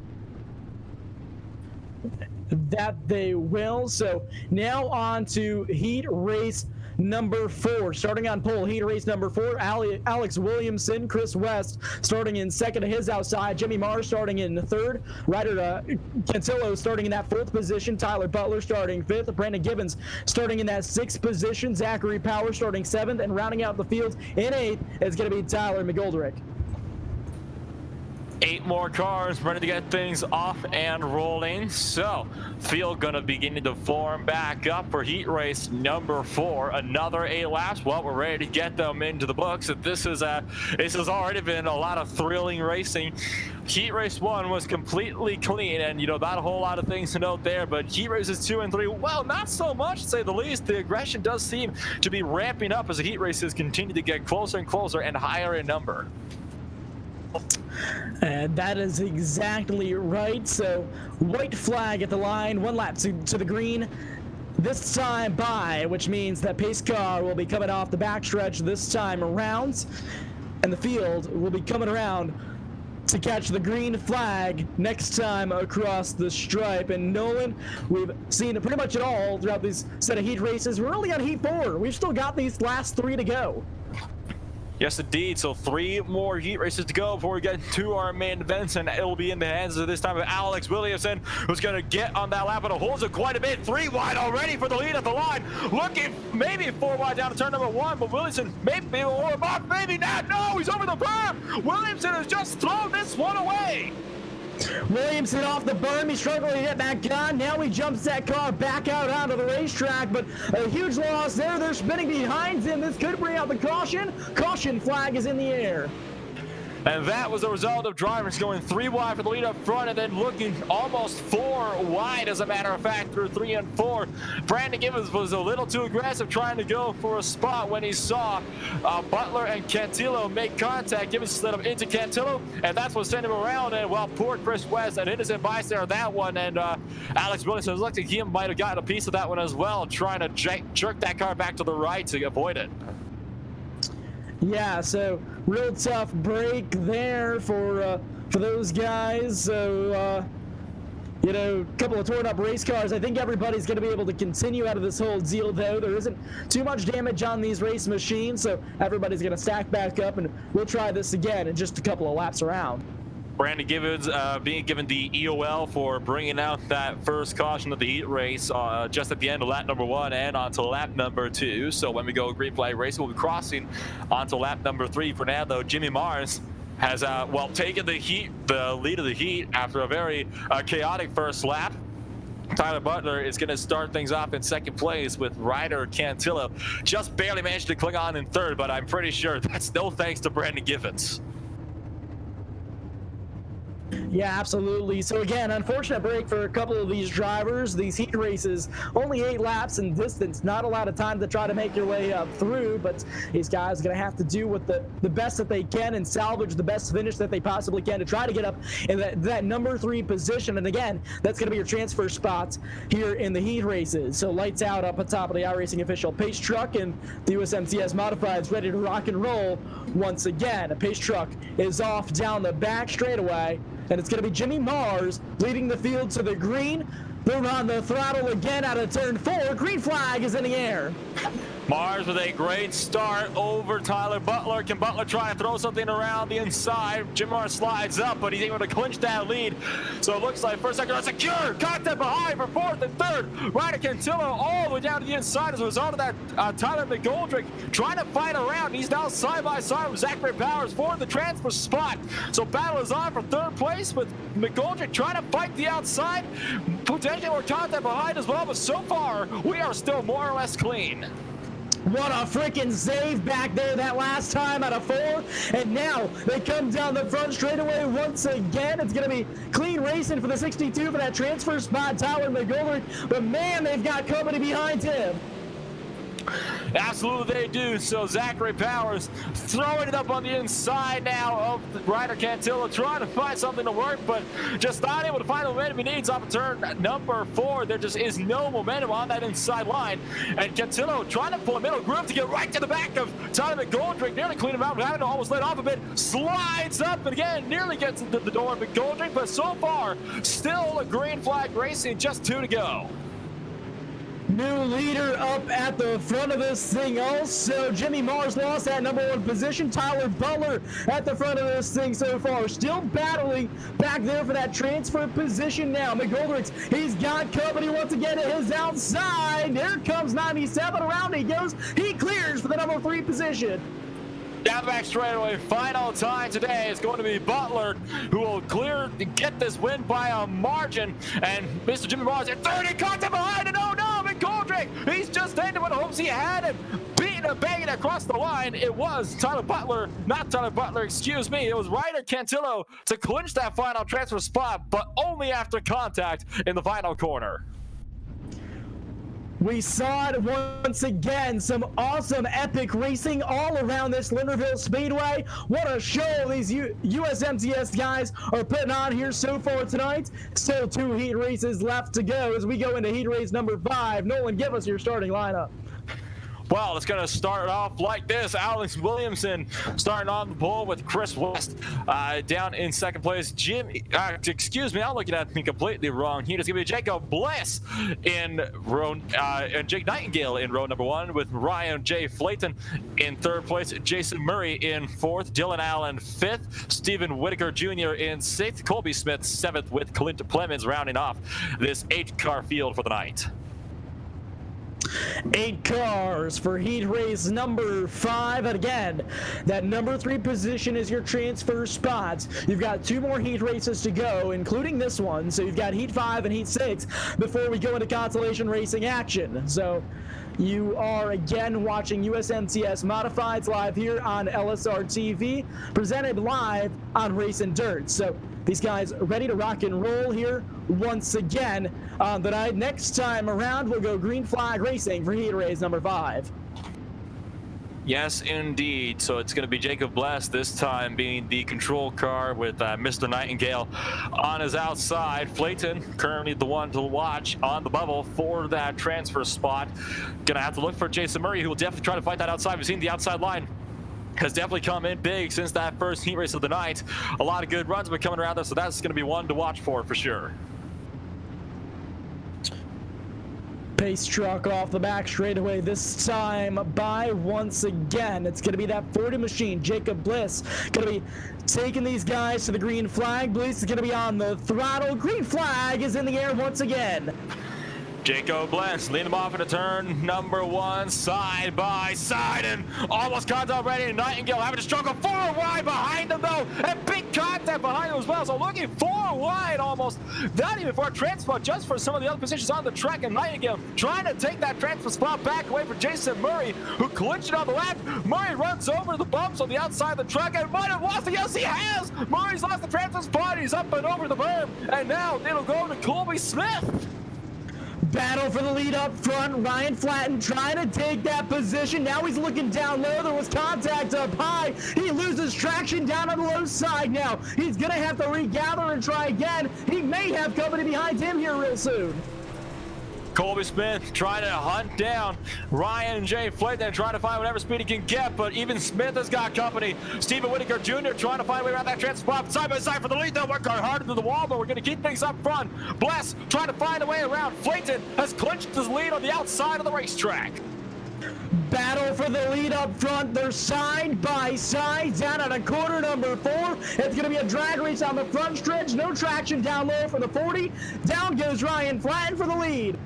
That they will. So now on to heat race number 4. Starting on pole, heat race number 4, Alex Williamson, Chris West starting in 2nd to his outside, Jimmy Marr starting in 3rd, Ryder Cantillo starting in that 4th position, Tyler Butler starting 5th, Brandon Gibbons starting in that 6th position, Zachary Power starting 7th, and rounding out the field in 8th is going to be Tyler McGoldrick. 8 more cars ready to get things off and rolling. So field gonna beginning to form back up for heat race number 4. Another 8 laps. Well, we're ready to get them into the books. This has already been a lot of thrilling racing. Heat race 1 was completely clean, and not a whole lot of things to note there. But heat races 2 and 3, well, not so much to say the least. The aggression does seem to be ramping up as the heat races continue to get closer and closer and higher in number. And that is exactly right. So white flag at the line, 1 lap to the green this time by, which means that pace car will be coming off the backstretch this time around, and the field will be coming around to catch the green flag next time across the stripe. And Nolan, we've seen pretty much it all throughout these set of heat races. We're only on heat 4. We've still got these last 3 to go. Yes, indeed. So 3 more heat races to go before we get to our main events, and it'll be in the hands of this time of Alex Williamson, who's going to get on that lap, and it holds it quite a bit. 3 wide already for the lead at the line. Looking maybe 4 wide down to turn number 1, but Williamson maybe or Mark, maybe not. No, he's over the berm. Williamson has just thrown this one away. Williamson off the berm, he's struggling to get back on. Now he jumps that car back out onto the racetrack, but a huge loss there. They're spinning behind him. This could bring out the caution. Caution flag is in the air. And that was the result of drivers going 3 wide for the lead up front and then looking almost 4 wide, as a matter of fact, through 3 and 4. Brandon Givens was a little too aggressive trying to go for a spot when he saw Butler and Cantillo make contact. Givens slid him into Cantillo, and that's what sent him around. And well, poor Chris West, an innocent bystander on that one. And Alex Williamson, it looked like he might have gotten a piece of that one as well, trying to jerk that car back to the right to avoid it. Yeah, so real tough break there for those guys. So you know, a couple of torn up race cars. I think everybody's going to be able to continue out of this whole deal, though. There isn't too much damage on these race machines, so everybody's going to stack back up, and we'll try this again in just a couple of laps around. Brandon Givens being given the EOL for bringing out that first caution of the heat race just at the end of lap number 1 and onto lap number 2. So when we go green flag racing, we'll be crossing onto lap number 3. For now, though, Jimmy Mars has well taken the lead of the heat after a very chaotic first lap. Tyler Butler is going to start things off in second place with Ryder Cantillo. Just barely managed to cling on in third, but I'm pretty sure that's no thanks to Brandon Givens. Yeah, absolutely. So again, unfortunate break for a couple of these drivers. These heat races, only 8 laps in distance, not a lot of time to try to make your way up through, but these guys are going to have to do what the best that they can and salvage the best finish that they possibly can to try to get up in that number 3 position. And again, that's going to be your transfer spots here in the heat races. So lights out up at top of the iRacing official pace truck, and the USMTS Modifieds ready to rock and roll once again. A pace truck is off down the back straightaway, and it's going to be Jimmy Mars leading the field to the green. They're on the throttle again out of turn 4. Green flag is in the air. Mars with a great start over Tyler Butler. Can Butler try and throw something around the inside? Jim Mars slides up, but he's able to clinch that lead. So it looks like first second are secure. Contact behind for 4th and 3rd. Ryder Cantillo all the way down to the inside as a result of that. Tyler McGoldrick trying to fight around. He's now side by side with Zachary Powers for the transfer spot. So battle is on for 3rd place with McGoldrick trying to fight the outside. Potentially more contact behind as well, but so far we are still more or less clean. What a freaking save back there that last time out of 4. And now they come down the front straightaway once again. It's going to be clean racing for the 62 for that transfer spot, Tyler McGoldrick. But man, they've got company behind him. Absolutely they do. So Zachary Powers throwing it up on the inside now of Ryder Cantillo, trying to find something to work, but just not able to find the momentum he needs off of turn number 4. There just is no momentum on that inside line. And Cantillo trying to pull a middle groove to get right to the back of Tyler McGoldrick, nearly clean him out, but having to almost let off a bit. Slides up and again, nearly gets into the door of McGoldrick, but so far, still a green flag racing, just 2 to go. New leader up at the front of this thing also. Jimmy Mars lost that number 1 position. Tyler Butler at the front of this thing so far. Still battling back there for that transfer position now. McGoldrick, he's got company once again at his outside. There comes 97. Around he goes. He clears for the number 3 position. Down the back straightaway, final time today is going to be Butler, who will get this win by a margin. And Mr. Jimmy Mars at 30, contact behind, and oh no, McGoldrick, he's just ended what hopes he had and beating and banging across the line. It was Tyler Butler, not Tyler Butler, excuse me. It was Ryder Cantillo to clinch that final transfer spot, but only after contact in the final corner. We saw it once again, some awesome epic racing all around this Lernerville Speedway. What a show these USMTS guys are putting on here so far tonight. Still 2 heat races left to go as we go into heat race number 5. Nolan, give us your starting lineup. Well, it's going to start off like this. Alex Williamson starting on the pole with Chris West down in second place. Excuse me, I'm looking at me completely wrong. Here it's going to be Jacob Bliss in row, and Jake Nightingale in row number 1 with Ryan J. Flayton in 3rd place. Jason Murray in 4th. Dylan Allen 5th. Stephen Whitaker Jr. in 6th. Colby Smith 7th with Clint Plemons rounding off this 8-car field for the night. 8 cars for heat race number 5, and again, that number 3 position is your transfer spots. You've got 2 more heat races to go, including this one, so you've got heat 5 and heat 6 before we go into consolation racing action. So You are again watching USMTS Modifieds live here on LSRTV, presented live on Race and Dirt. So these guys are ready to rock and roll here once again on the night. Next time around, we'll go green flag racing for heat race number 5. Yes, indeed. So it's going to be Jacob Bless this time being the control car with Mr. Nightingale on his outside. Flayton currently the one to watch on the bubble for that transfer spot. Going to have to look for Jason Murray, who will definitely try to fight that outside. We've seen the outside line has definitely come in big since that first heat race of the night. A lot of good runs have been coming around there, so that's going to be one to watch for sure. Pace truck off the back straightaway, this time by once again. It's going to be that 40 machine. Jacob Bliss going to be taking these guys to the green flag. Bliss is going to be on the throttle. Green flag is in the air once again. Jacob Bliss leading them off into turn number 1, side by side, and almost contact already. Nightingale having to struggle 4 wide behind him though, and big contact behind him as well. So looking 4 wide almost, not even for a transfer, just for some of the other positions on the track. And Nightingale trying to take that transfer spot back away from Jason Murray, who clinched it on the left. Murray runs over the bumps on the outside of the track and might have lost the yes, he has. Murray's lost the transfer spot. He's up and over the berm, and now it'll go to Colby Smith. Battle for the lead up front. Ryan Flatten trying to take that position. Now he's looking down low. There was contact up high. He loses traction down on the low side now. He's going to have to regather and try again. He may have company behind him here real soon. Colby Smith trying to hunt down Ryan J. Flayton, trying to find whatever speed he can get, but even Smith has got company. Stephen Whitaker Jr. trying to find a way around that transfer spot, side by side for the lead. They'll work hard into the wall, but we're going to keep things up front. Bless trying to find a way around. Flayton has clinched his lead on the outside of the racetrack. Battle for the lead up front. They're side by side down at a quarter number 4. It's going to be a drag race on the front stretch. No traction down low for the 40. Down goes Ryan Flatten for the lead.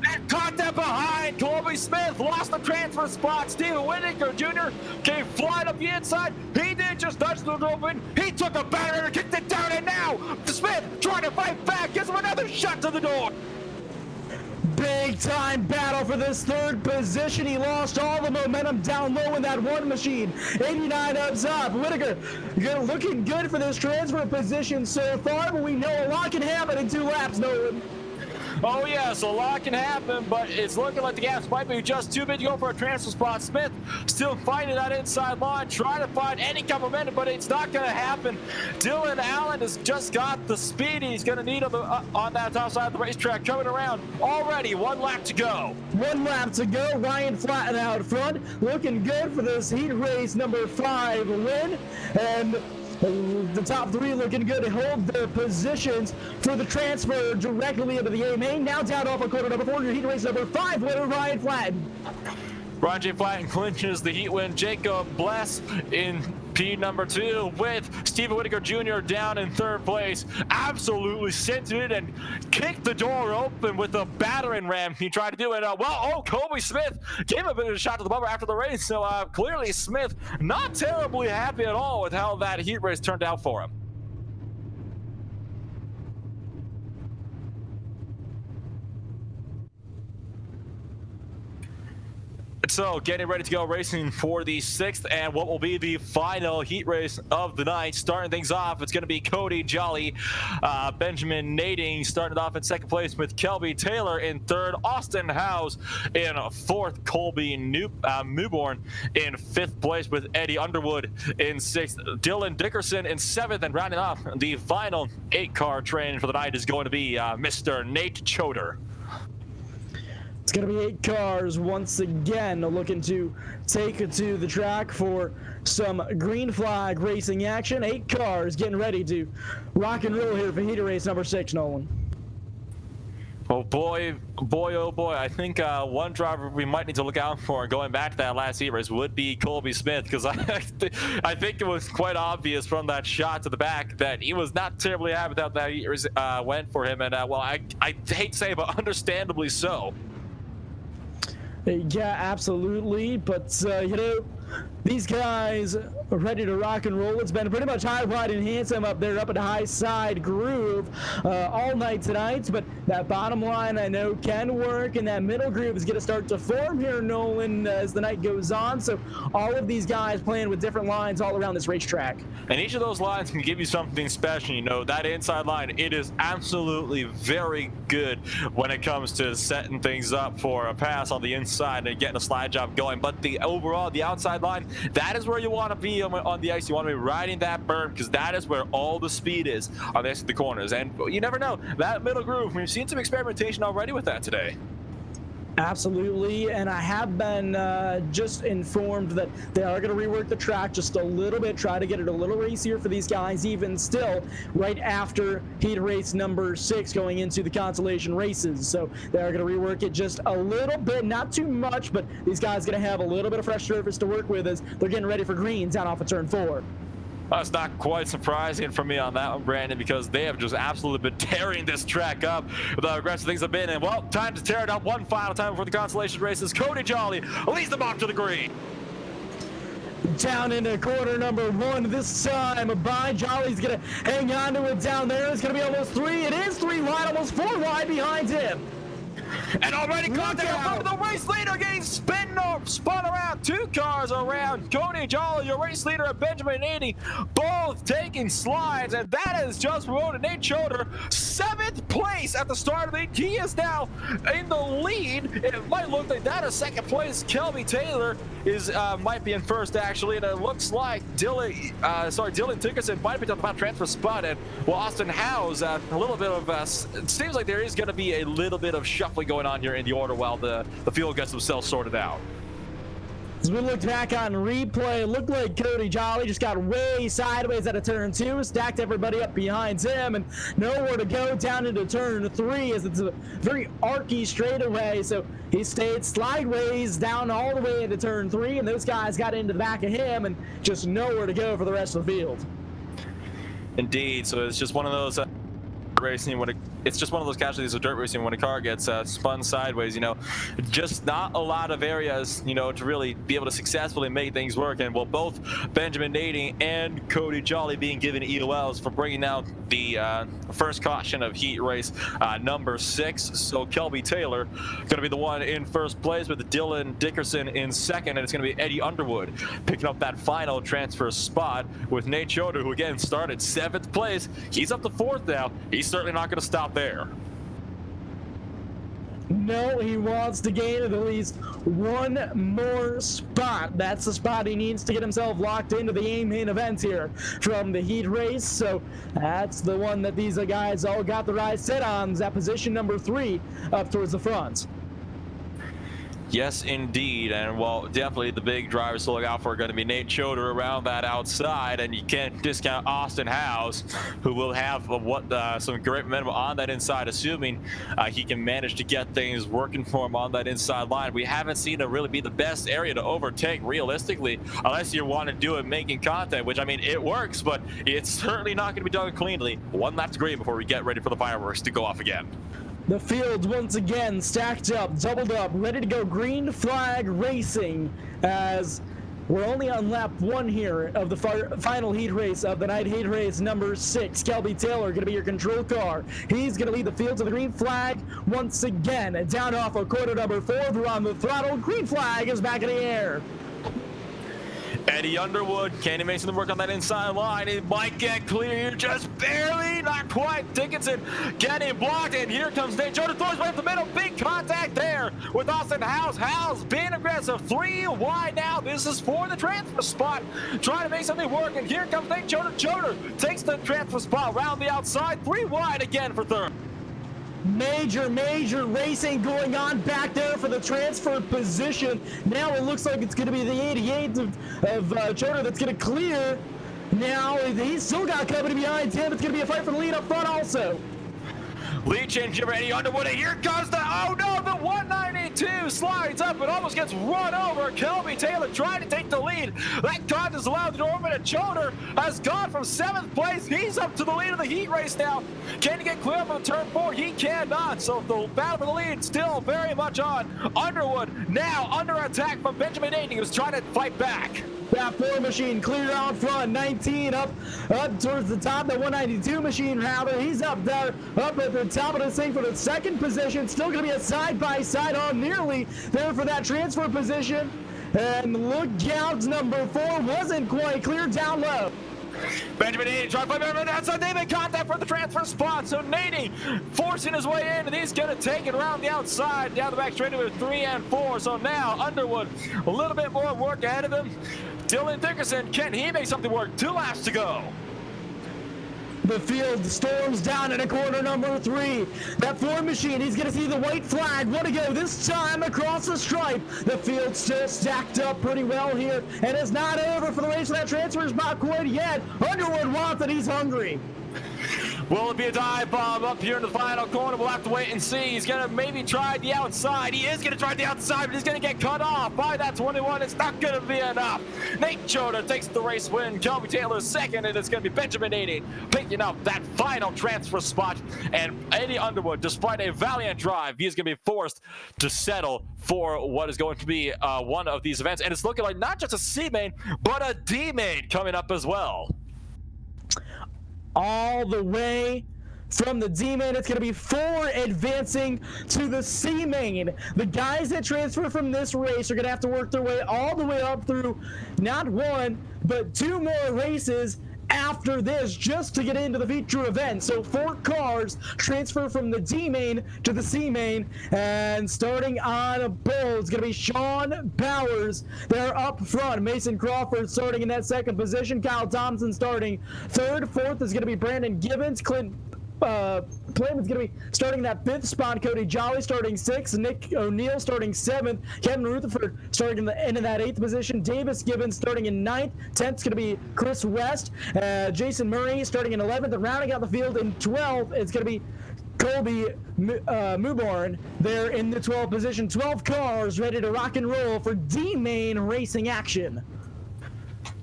And caught that behind. Colby Smith lost the transfer spot. Stephen Whitaker Jr. came flying up the inside. He didn't just touch the open. He took a batter and kicked it down. And now Smith trying to fight back. Gives him another shot to the door. Big time battle for this third position. He lost all the momentum down low in that one machine. 89 up top. Whitaker looking good for this transfer position so far, but we know a lot can happen in 2 laps, Nolan. Oh yes, a lot can happen, but it's looking like the gaps might be just too big to go for a transfer spot. Smith still fighting that inside line, trying to find any kind of momentum, but it's not going to happen. Dylan Allen has just got the speed he's going to need on that top side of the racetrack. Coming around already, 1 lap to go. 1 lap to go. Ryan Flatten out front, looking good for this heat race number 5 win, and the top 3 looking good to hold their positions for the transfer directly into the A main. Now down off a quarter number 4, your heat race number 5 winner, Ryan Flatten. Ryan J. Flatten clinches the heat win. Jacob Bless in P number 2 with Stephen Whitaker Jr. down in 3rd place. Absolutely sent it and kicked the door open with a battering ram. He tried to do it. Colby Smith gave a bit of a shot to the bumper after the race. So clearly Smith not terribly happy at all with how that heat race turned out for him. So getting ready to go racing for the 6th and what will be the final heat race of the night. Starting things off, it's going to be Cody Jolly, Benjamin Nading starting off in 2nd place with Kelby Taylor in 3rd, Austin Howes in 4th, Colby Newborn in 5th place with Eddie Underwood in 6th, Dylan Dickerson in 7th, and rounding off the final 8-car train for the night is going to be Mr. Nate Choder. It's going to be 8 cars once again looking to take it to the track for some green flag racing action. 8 cars getting ready to rock and roll here for heater race number 6, Nolan. Oh boy, oh boy. I think one driver we might need to look out for going back to that last heat race would be Colby Smith, because I think it was quite obvious from that shot to the back that he was not terribly happy with how that heat race went for him. And well, I hate to say it, but understandably so. Yeah, absolutely. But, you know, these guys are ready to rock and roll. It's been pretty much high, wide, and handsome up there, up at the high side groove all night tonight. But that bottom line I know can work, and that middle groove is going to start to form here, Nolan, as the night goes on. So all of these guys playing with different lines all around this racetrack. And each of those lines can give you something special. You know, that inside line, it is absolutely very good when it comes to setting things up for a pass on the inside and getting a slide job going. But the overall, the outside line, that is where you want to be on the ice. You want to be riding that berm because that is where all the speed is on the ice of the corners. And you never know, that middle groove, we've seen some experimentation already with that today. Absolutely, and I have been just informed that they are going to rework the track just a little bit, try to get it a little racier for these guys, even still, right after heat race number 6 going into the consolation races. So they are going to rework it just a little bit, not too much, but these guys are going to have a little bit of fresh surface to work with as they're getting ready for greens down off of turn 4. That's not quite surprising for me on that one, Brandon, because they have just absolutely been tearing this track up with how aggressive things have been. And, well, time to tear it up one final time before the consolation races. Cody Jolly leads them off to the green. Down into quarter number 1 this time. By Jolly's going to hang on to it down there. It's going to be almost 3. It is 3 wide, almost 4 wide behind him. And already contact from the race leader getting spun around. 2 cars around. Cody Jolly, your race leader, and Benjamin Nady, both taking slides, and that is just promoted Nate Choder, 7th place at the start of the heat. He is now in the lead. It might look like that is 2nd place. Kelby Taylor is might be in 1st actually, and it looks like Dylan Tickerson might be talking about transfer spot, and well, Austin Howes a little bit of it seems like there is going to be a little bit of shuffling going on here in the order while the field gets themselves sorted out. As we looked back on replay, it looked like Cody Jolly just got way sideways out of turn 2, stacked everybody up behind him, and nowhere to go down into turn 3 as it's a very archy straightaway. So he stayed sideways down all the way into turn 3, and those guys got into the back of him and just nowhere to go for the rest of the field. Indeed, so it's just one of those racing when it's just one of those casualties of dirt racing when a car gets spun sideways. You know, just not a lot of areas, you know, to really be able to successfully make things work. And well, both Benjamin Nady and Cody Jolly being given EOLs for bringing out the first caution of heat race number 6. So Kelby Taylor going to be the one in 1st place with Dylan Dickerson in 2nd, and it's going to be Eddie Underwood picking up that final transfer spot with Nate Choder, who again started 7th place. He's up to 4th now. He's certainly not going to stop there. No, he wants to gain at least one more spot. That's the spot he needs to get himself locked into the main event here from the heat race. So that's the one that these guys all got the right set on, at position number 3 up towards the front. Yes, indeed. And, well, definitely the big drivers to look out for are going to be Nate Choder around that outside, and you can't discount Austin Howes, who will have some great momentum on that inside, assuming he can manage to get things working for him on that inside line. We haven't seen it really be the best area to overtake realistically, unless you want to do it making contact, which, I mean, it works, but it's certainly not going to be done cleanly. One lap to green before we get ready for the fireworks to go off again. The field once again stacked up, doubled up, ready to go green flag racing as we're only on lap 1 here of the final heat race of the night, heat race number 6. Kelby Taylor going to be your control car. He's going to lead the field to the green flag once again. Down off of quarter number 4, we're on the throttle. Green flag is back in the air. Eddie Underwood, can he make something work on that inside line? It might get clear here, just barely, not quite. Dickinson getting blocked, and here comes Nate Choder, throws right up the middle. Big contact there with Austin Howes. Howes being aggressive, 3 wide now. This is for the transfer spot, trying to make something work, and here comes Nate Choder. Choder takes the transfer spot around the outside, 3 wide again for 3rd. Major racing going on back there for the transfer position. Now it looks like it's going to be the 88 of Choder that's going to clear. Now he's still got company behind him. It's going to be a fight for the lead up front also. Lead change over Eddie Underwood, and here comes the, oh no, the 192 slides up and almost gets run over. Kelby Taylor trying to take the lead. That cut is allowed to over, and Choder has gone from 7th place. He's up to the lead of the heat race now. Can he get clear up on turn 4? He cannot. So the battle for the lead still very much on. Underwood now under attack from Benjamin Aiden, who's trying to fight back. That 4 machine clear out front, 19 up towards the top. That 192 machine, rather, he's up there, up at the top of the thing for the 2nd position. Still going to be a side-by-side on nearly there for that transfer position. And look out, number 4 wasn't quite clear down low. Benjamin Nady trying to play outside. They've been contact for the transfer spot. So Nady forcing his way in, and he's going to take it around the outside, down the back straight with 3 and 4. So now Underwood, a little bit more work ahead of him. Dylan Dickerson, can he make something work? 2 laps to go. The field storms down into corner number 3. That 4 machine, he's going to see the white flag. Want to go this time across the stripe. The field still stacked up pretty well here, and it's not over for the race. That transfer is not quite yet. Underwood wants it. He's hungry. Will it be a dive bomb up here in the final corner? We'll have to wait and see. He's going to maybe try the outside. He is going to try the outside, but he's going to get cut off by that 21. It's not going to be enough. Nate Choder takes the race win. Kelby Taylor 2nd, and it's going to be Benjamin Nady picking up that final transfer spot. And Eddie Underwood, despite a valiant drive, he is going to be forced to settle for what is going to be one of these events. And it's looking like not just a C main, but a D main coming up as well. All the way from the D main, it's going to be 4 advancing to the C main. The guys that transfer from this race are going to have to work their way all the way up through not 1, but 2 more races after this just to get into the feature event. So 4 cars transfer from the D main to the C main, and starting on a bull is going to be Sean Powers. They're up front. Mason Crawford starting in that 2nd position. Kyle Thompson starting 3rd. 4th is going to be Brandon Gibbons. Clint Playman's going to be starting that 5th spot. Cody Jolly starting 6th. Nick O'Neill starting 7th. Kevin Rutherford starting in the end of that 8th position. Davis Gibbons starting in 9th. 10th is going to be Chris West. Jason Murray starting in 11th. And rounding out the field in 12th, it's going to be Colby Muborn there in the 12th position. 12 cars ready to rock and roll for D-Main racing action.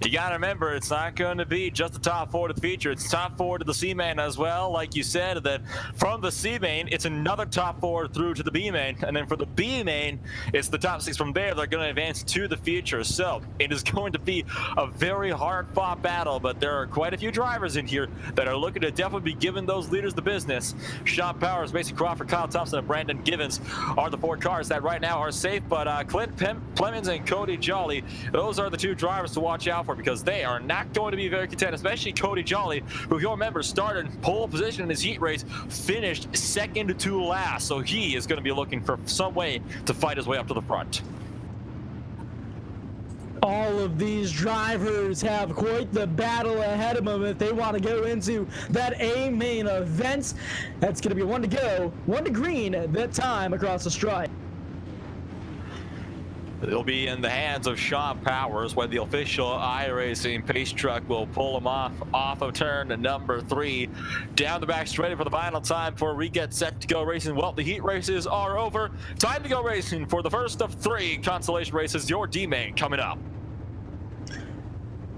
You gotta remember, it's not going to be just the top 4 to the feature. It's top 4 to the C main as well. Like you said, that from the C main, it's another top 4 through to the B main, and then for the B main, it's the top 6 from there. They're going to advance to the feature. So it is going to be a very hard-fought battle, but there are quite a few drivers in here that are looking to definitely be giving those leaders the business. Sean Powers, Mason Crawford, Kyle Thompson, and Brandon Givens are the 4 cars that right now are safe. But Clint Plemons and Cody Jolly, those are the 2 drivers to watch out for, because they are not going to be very content, especially Cody Jolly, who, if you'll remember, started pole position in his heat race, finished 2nd to last. So he is going to be looking for some way to fight his way up to the front. All of these drivers have quite the battle ahead of them if they want to go into that A main event. That's going to be 1 to go, 1 to green at that time across the stripe. It'll be in the hands of Sean Powers when the official iRacing pace truck will pull him off of turn number 3. Down the back straight for the final time before we get set to go racing. Well, the heat races are over. Time to go racing for the first of 3 consolation races. Your D-Main coming up.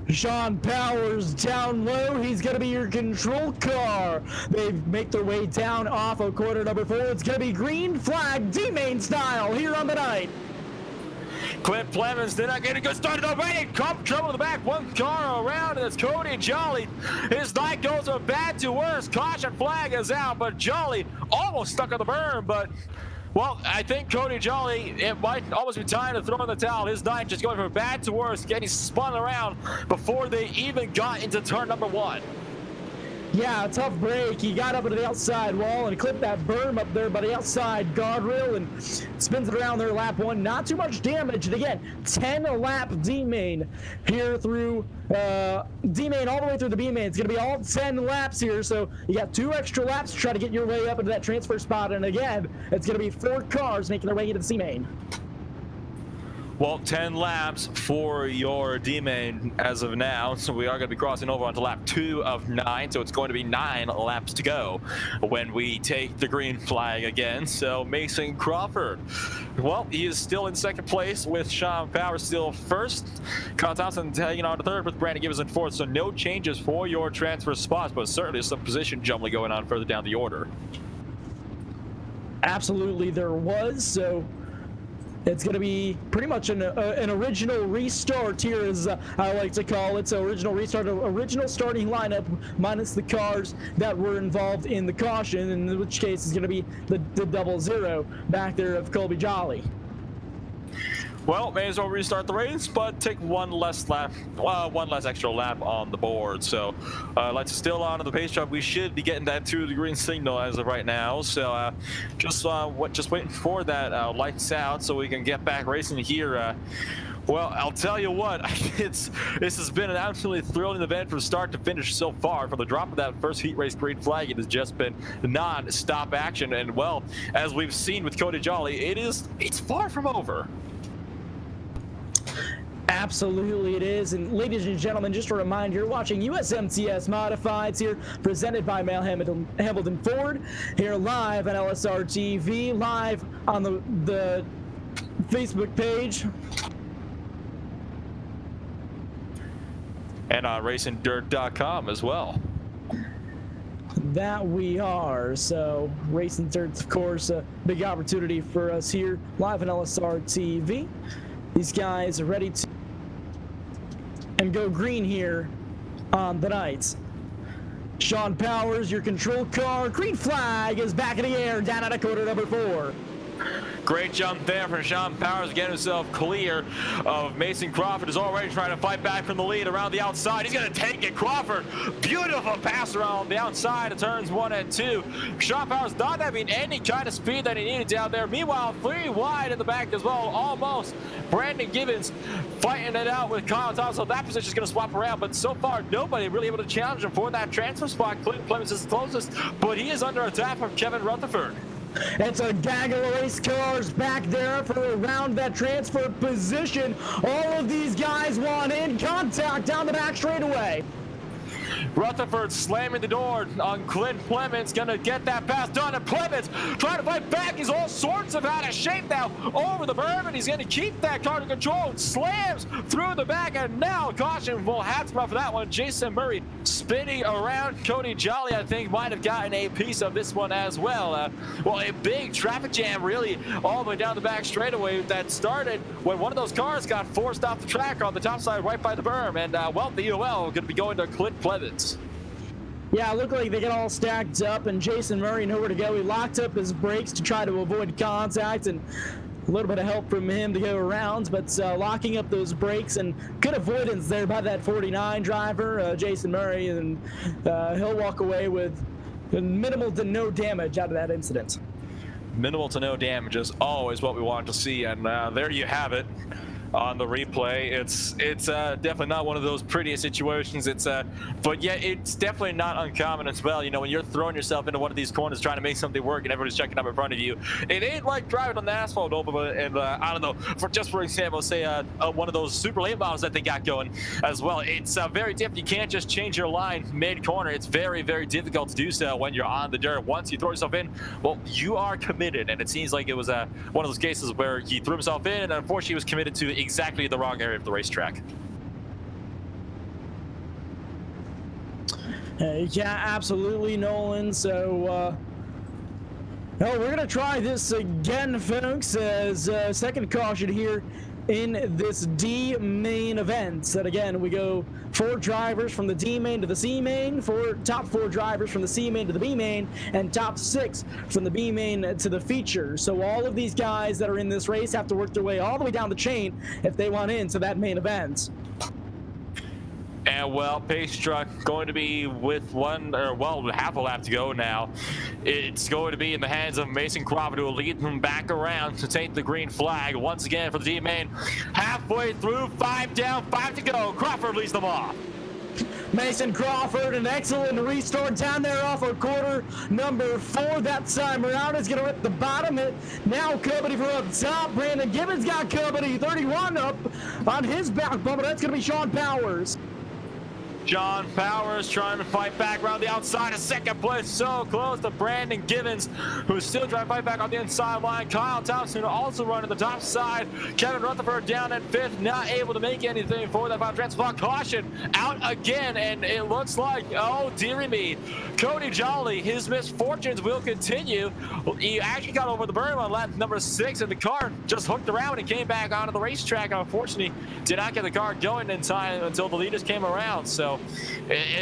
Sean Powers down low. He's going to be your control car. They make their way down off of corner number 4. It's going to be green flag D-Main style here on the night. Clint Plemons did not get a good start already. Trouble in the back, 1 car around, and it's Cody Jolly. His night goes from bad to worse. Caution flag is out, but Jolly almost stuck on the berm. But, well, I think Cody Jolly, it might almost be time to throw in the towel. His night just going from bad to worse, getting spun around before they even got into turn number 1. Yeah, a tough break. He got up into the outside wall and clipped that berm up there by the outside guardrail and spins it around there lap 1. Not too much damage. And again, 10 lap D-Main here through D-Main all the way through the B-Main. It's going to be all 10 laps here, so you got 2 extra laps to try to get your way up into that transfer spot. And again, it's going to be 4 cars making their way into the C-Main. Well, 10 laps for your D-main as of now, so we are going to be crossing over onto lap 2 of 9, so it's going to be 9 laps to go when we take the green flag again. So Mason Crawford, well, he is still in second place with Sean Powers still first. Kyle Thompson tagging on to third with Brandon Gibbons in fourth, so no changes for your transfer spots, but certainly some position jumbling going on further down the order. Absolutely there was, so it's going to be pretty much an original restart here, as I like to call it. So original restart, original starting lineup, minus the cars that were involved in the caution, in which case is going to be the 0-0 back there of Colby Jolly. Well, may as well restart the race, but take one less extra lap on the board. So, lights are still on the pace job. We should be getting that to the green signal as of right now. So, just waiting for that lights out so we can get back racing here. Well, I'll tell you what, this has been an absolutely thrilling event from start to finish so far. From the drop of that first heat race green flag, it has just been non-stop action. And well, as we've seen with Cody Jolly, it's far from over. Absolutely it is. And ladies and gentlemen, just a reminder, you're watching USMTS Modifieds here, presented by Mail Hamilton Ford, here live on LSRTV, live on the Facebook page. And on RacingDirt.com as well. That we are. So Racing Dirt's, of course, a big opportunity for us here, live on LSRTV. These guys are ready to and go green here on the night. Sean Powers, your control car. Green flag is back in the air down at quarter number 4. Great jump there from Sean Powers, getting himself clear of Mason Crawford, is already trying to fight back from the lead around the outside. He's going to take it. Crawford, beautiful pass around the outside of turns 1 and 2. Sean Powers not having any kind of speed that he needed down there. Meanwhile, 3 wide in the back as well, almost. Brandon Gibbons fighting it out with Kyle Thompson. So that position is going to swap around, but so far nobody really able to challenge him for that transfer spot. Clinton Clemens is the closest, but he is under attack from Kevin Rutherford. It's a gaggle of race cars back there for around that transfer position. All of these guys want in contact down the back straightaway. Rutherford slamming the door on Clint Clemens, gonna get that pass done, and Clemens trying to fight back. He's all sorts of out of shape now over the berm, and he's gonna keep that car to control. Slams through the back, and now caution will have to come for that one. Jason Murray spinning around. Cody Jolly, I think, might have gotten a piece of this one as well. Well, a big traffic jam really all the way down the back straightaway that started when one of those cars got forced off the track on the top side right by the berm, and well, the UL going to be going to Clint Clemens. Yeah, it looked like they got all stacked up, and Jason Murray nowhere to go. He locked up his brakes to try to avoid contact, and a little bit of help from him to go around, but locking up those brakes, and good avoidance there by that 49 driver, Jason Murray, and he'll walk away with minimal to no damage out of that incident. Minimal to no damage is always what we want to see, and there you have it. On the replay, it's definitely not one of those prettiest situations. But yeah, it's definitely not uncommon as well. You know, when you're throwing yourself into one of these corners trying to make something work and everybody's checking up in front of you, it ain't like driving on the asphalt over. And I don't know, for example, say one of those super late models that they got going as well. It's very different. You can't just change your line mid corner. It's very, very difficult to do so when you're on the dirt. Once you throw yourself in, well, you are committed. And it seems like it was one of those cases where he threw himself in, and unfortunately he was committed to exactly the wrong area of the racetrack. Yeah, absolutely, Nolan. So, we're going to try this again, folks, as second caution here in this D main event. That again, we go 4 drivers from the D main to the C main, top 4 drivers from the C main to the B main, and top 6 from the B main to the feature. So all of these guys that are in this race have to work their way all the way down the chain if they want into that main event. And well, pace truck going to be with half a lap to go now. It's going to be in the hands of Mason Crawford, who will lead them back around to take the green flag once again for the D main. Halfway through, 5 down, 5 to go. Crawford leads them off. Mason Crawford, an excellent restart down there off of quarter number 4. That time around is going to rip the bottom. Now company from up top. Brandon Gibbons got company. 31 up on his back bumper. That's going to be Sean Powers. Sean Powers trying to fight back around the outside of second place, so close to Brandon Gibbons, who's still trying to fight back on the inside line. Kyle Thompson also running the top side. Kevin Rutherford down at 5th, not able to make anything for that final transfer block. Caution out again, and it looks like, oh dearie me, Cody Jolly, his misfortunes will continue. He actually got over the berm on lap number 6, and the car just hooked around and came back onto the racetrack. Unfortunately, did not get the car going in time until the leaders came around. So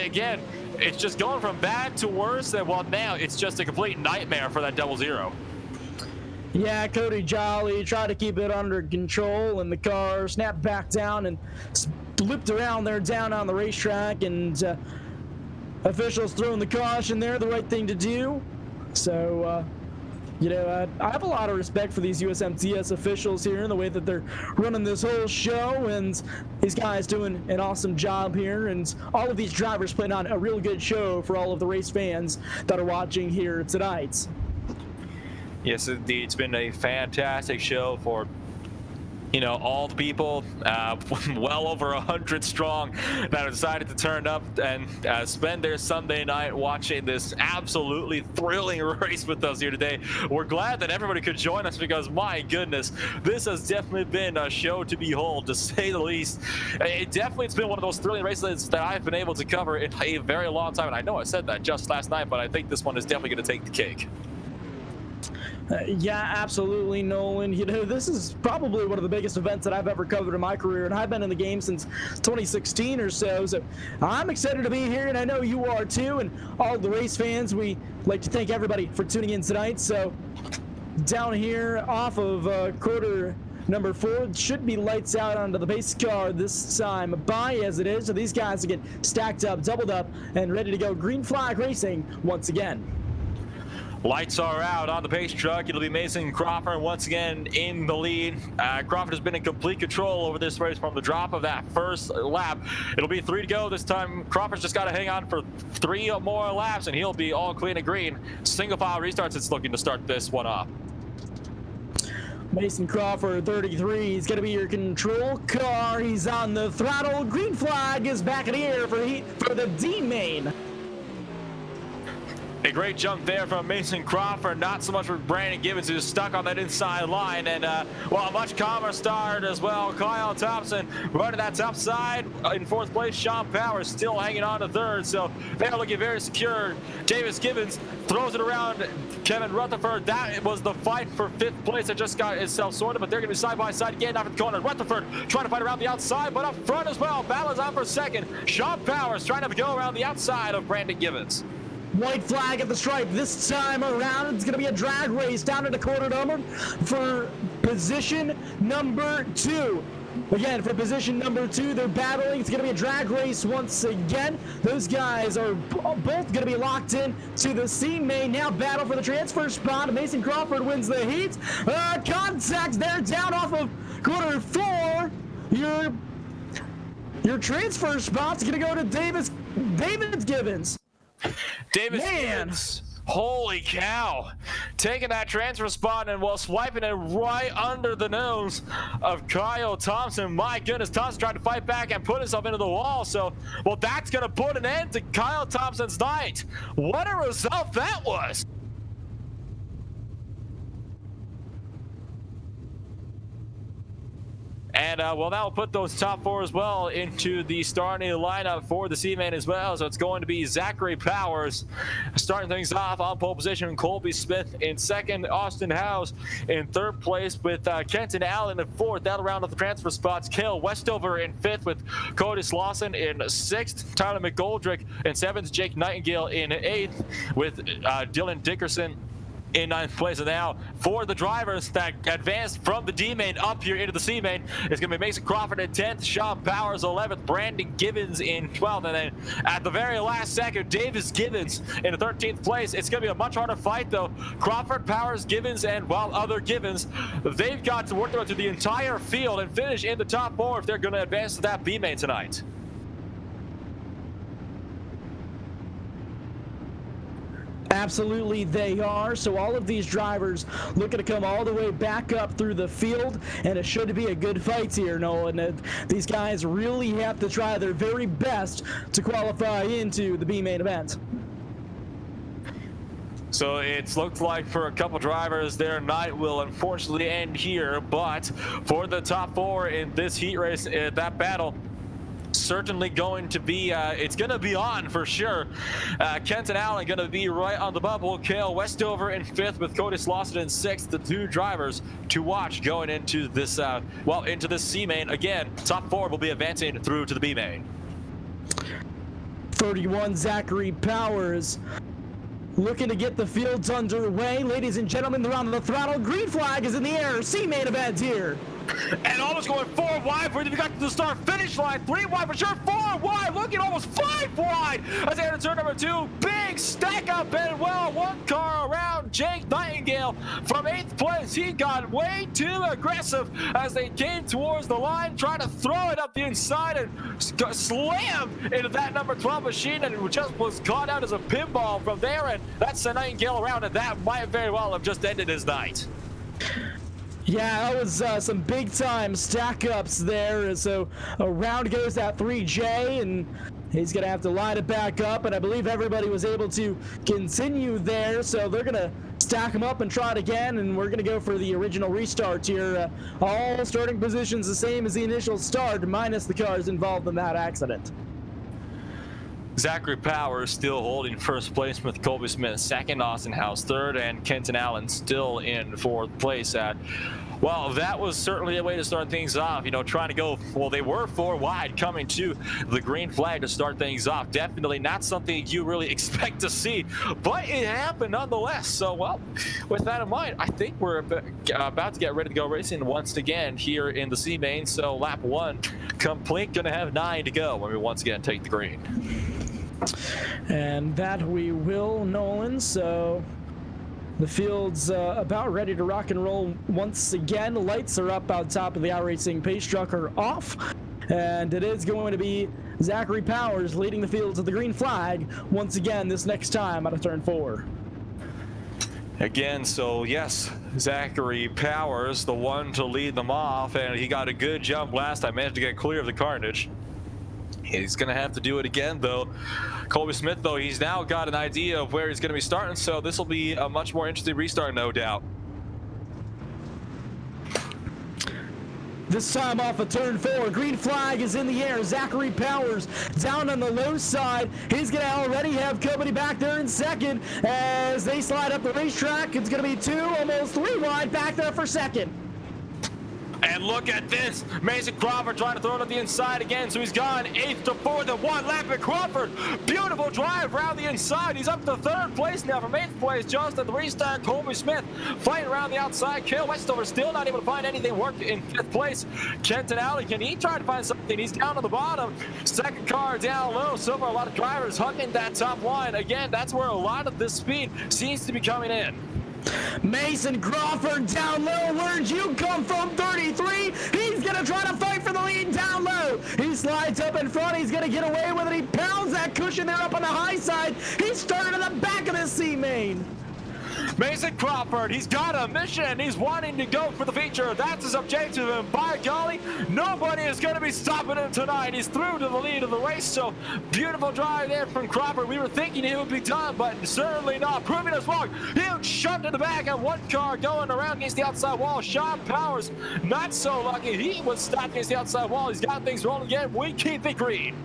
again, it's just going from bad to worse, and well, now it's just a complete nightmare for that 00. Yeah, Cody Jolly tried to keep it under control, and the car snapped back down and looped around there down on the racetrack, and officials throwing the caution there, the right thing to do. So I have a lot of respect for these USMTS officials here and the way that they're running this whole show, and these guys doing an awesome job here, and all of these drivers putting on a real good show for all of the race fans that are watching here tonight. Yes, indeed. It's been a fantastic show for all the people, well over 100 strong, that have decided to turn up and spend their Sunday night watching this absolutely thrilling race with us here today. We're glad that everybody could join us, because my goodness, this has definitely been a show to behold, to say the least. It's been one of those thrilling races that I've been able to cover in a very long time, and I know I said that just last night, but I think this one is definitely going to take the cake. Yeah, absolutely, Nolan. This is probably one of the biggest events that I've ever covered in my career, and I've been in the game since 2016 or so. So I'm excited to be here, and I know you are too. And all the race fans, we like to thank everybody for tuning in tonight. So down here off of quarter number 4, it should be lights out onto the pace car this time by as it is. So these guys are getting stacked up, doubled up, and ready to go. Green flag racing once again. Lights are out on the pace truck. It'll be Mason Crawford once again in the lead. Crawford has been in complete control over this race from the drop of that first lap. It'll be 3 to go this time. Crawford's just got to hang on for 3 more laps, and he'll be all clean and green. Single file restarts. It's looking to start this one off. Mason Crawford, 33, is going to be your control car. He's on the throttle. Green flag is back in the air for the D main. A great jump there from Mason Crawford, not so much for Brandon Gibbons, who's stuck on that inside line. And, a much calmer start as well. Kyle Thompson running that top side in 4th place. Sean Powers still hanging on to 3rd, so they're looking very secure. Davis Gibbons throws it around Kevin Rutherford. That was the fight for 5th place. It just got itself sorted, but they're going to be side by side again off the corner. Rutherford trying to fight around the outside, but up front as well. Battle is on for 2nd. Sean Powers trying to go around the outside of Brandon Gibbons. White flag at the stripe. This time around, it's going to be a drag race down to the quarter number for position number 2. Again, for position number 2, they're battling. It's going to be a drag race once again. Those guys are both going to be locked in to the C main. Now battle for the transfer spot. Mason Crawford wins the heat. Contact there down off of quarter 4. Your transfer spot's going to go to Davis Gibbons. Davis Gibbons, holy cow, taking that transfer spot and swiping it right under the nose of Kyle Thompson. My goodness, Thompson tried to fight back and put himself into the wall. So, that's going to put an end to Kyle Thompson's night. What a result that was. And, that will put those top 4 as well into the starting lineup for the C-Main as well. So it's going to be Zachary Powers starting things off on pole position. Colby Smith in 2nd. Austin Howes in 3rd place with Kenton Allen in 4th. That'll round up the transfer spots. Cale Westover in 5th with Codis Lawson in 6th. Tyler McGoldrick in 7th. Jake Nightingale in 8th with Dylan Dickerson in 9th place. And now for the drivers that advanced from the D main up here into the C main, it's going to be Mason Crawford in 10th, Sean Powers 11th, Brandon Gibbons in 12th, and then at the very last second, Davis Gibbons in the 13th place. It's going to be a much harder fight though. Crawford, Powers, Gibbons, and other Gibbons, they've got to work their way through the entire field and finish in the top 4 if they're going to advance to that B main tonight. Absolutely they are. So all of these drivers looking to come all the way back up through the field, and it should be a good fight here, Nolan. These guys really have to try their very best to qualify into the B main event. So it's looked like for a couple drivers their night will unfortunately end here, but for the top 4 in this heat race, that battle certainly going to be it's going to be on for sure. Kenton Allen going to be right on the bubble. Cale Westover in 5th with Cody Slauson in 6th. The 2 drivers to watch going into this into this C main. Again, top 4 will be advancing through to the B main. 31 Zachary Powers looking to get the fields underway. Ladies and gentlemen, they're on the throttle. Green flag is in the air. C main event here. And almost going 4 wide for you. We got to the start finish line. 3 wide for sure. 4 wide. Looking almost 5 wide as they enter turn number 2. Big stack up and well, 1 car around Jake Nightingale from 8th place. He got way too aggressive as they came towards the line, trying to throw it up the inside and slammed into that number 12 machine, and it just was caught out as a pinball from there. And that's the Nightingale around, and that might very well have just ended his night. Yeah, that was some big-time stack-ups there. So around goes that 3J, and he's going to have to line it back up, and I believe everybody was able to continue there, so they're going to stack them up and try it again, and we're going to go for the original restart here. All starting positions the same as the initial start, minus the cars involved in that accident. Zachary Powers still holding 1st place with Colby Smith 2nd, Austin House 3rd, and Kenton Allen still in 4th place at. Well, that was certainly a way to start things off, you know, trying to go, well, they were 4 wide coming to the green flag to start things off. Definitely not something you really expect to see, but it happened nonetheless. So, well, with that in mind, I think we're about to get ready to go racing once again here in the C main. So lap 1 complete, gonna have 9 to go when we once again take the green. And that we will, Nolan. So the field's about ready to rock and roll once again. Lights are up on top of the iRacing pace truck are off. And it is going to be Zachary Powers leading the field to the green flag once again this next time out of turn 4. Again, so yes, Zachary Powers, the one to lead them off, and he got a good jump last time, managed to get clear of the carnage. He's going to have to do it again, though. Colby Smith, though, he's now got an idea of where he's going to be starting, so this will be a much more interesting restart, no doubt. This time off of turn 4, green flag is in the air. Zachary Powers down on the low side. He's going to already have company back there in 2nd as they slide up the racetrack. It's going to be 2, almost 3 wide back there for 2nd. And look at this, Mason Crawford trying to throw it up the inside again, so he's gone 8th to 4th and 1 lap at Crawford. Beautiful drive around the inside. He's up to 3rd place now from 8th place. Just at the restart, Colby Smith fighting around the outside. Cale Westover still not able to find anything work in 5th place. Kenton Allen, can he try to find something? He's down on the bottom. 2nd car down low. So far, a lot of drivers hugging that top line. Again, that's where a lot of this speed seems to be coming in. Mason Crawford down low. Where'd you come from? 33. He's going to try to fight for the lead down low. He slides up in front. He's going to get away with it. He pounds that cushion there up on the high side. He's starting in the back of the C main. Mason Crawford, he's got a mission. He's wanting to go for the feature. That's his objective, and by golly, nobody is going to be stopping him tonight. He's through to the lead of the race, so beautiful drive there from Crawford. We were thinking he would be done, but certainly not. Proving us wrong. Huge shoved in the back of 1 car going around against the outside wall. Sean Powers, not so lucky. He was stopped against the outside wall. He's got things rolling again. We keep it green.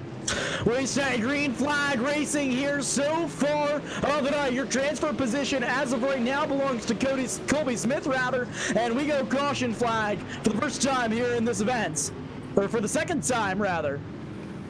We say green flag racing here so far of the night. Your transfer position as of right now belongs to Colby Smith, rather, and we go caution flag for the first time here in this event, or for the 2nd time, rather.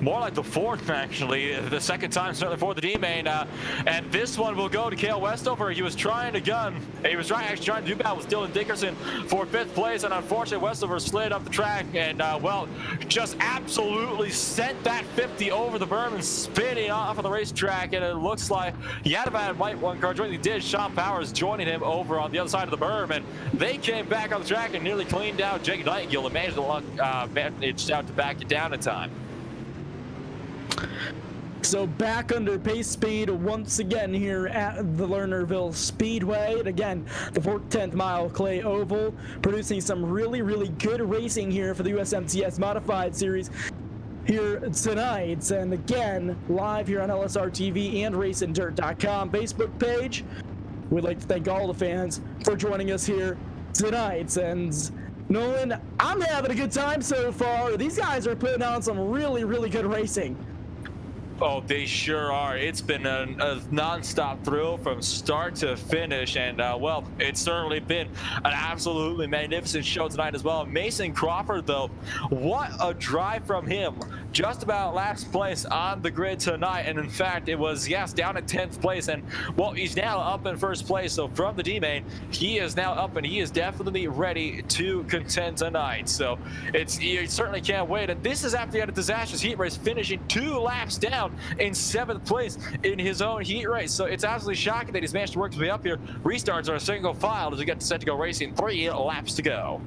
More like the 4th, actually. The 2nd time, certainly for the D-main. And this one will go to Cale Westover. He was trying to gun. He was actually trying to do battle with Dylan Dickerson for 5th place. And unfortunately, Westover slid up the track and, well, just absolutely sent that 50 over the berm and spinning off of the racetrack. And it looks like Yadavan might 1 car join. He did. Sean Powers joining him over on the other side of the berm. And they came back on the track and nearly cleaned out Jake Nightingale and managed out to back it down in time. So back under pace speed once again here at the Lernerville Speedway. And again, the 10th mile clay oval, producing some really good racing here for the USMTS Modified Series here tonight. And again, live here on LSRTV and RacingDirt.com Facebook page. We'd like to thank all the fans for joining us here tonight. And Nolan, I'm having a good time so far. These guys are putting on some really good racing. Oh, they sure are. It's been a non-stop thrill from start to finish, and well, it's certainly been an absolutely magnificent show tonight as well. Mason Crawford, though, what a drive from him. Just about last place on the grid tonight, and in fact, it was, yes, down at 10th place, and well, he's now up in first place. So from the D-main, he is now up, and he is definitely ready to contend tonight. So you certainly can't wait. And this is after he had a disastrous heat race, finishing 2 laps down in 7th place in his own heat race. So it's absolutely shocking that he's managed to work his way up here. Restarts are a single file as we get set to go racing. 3 laps to go.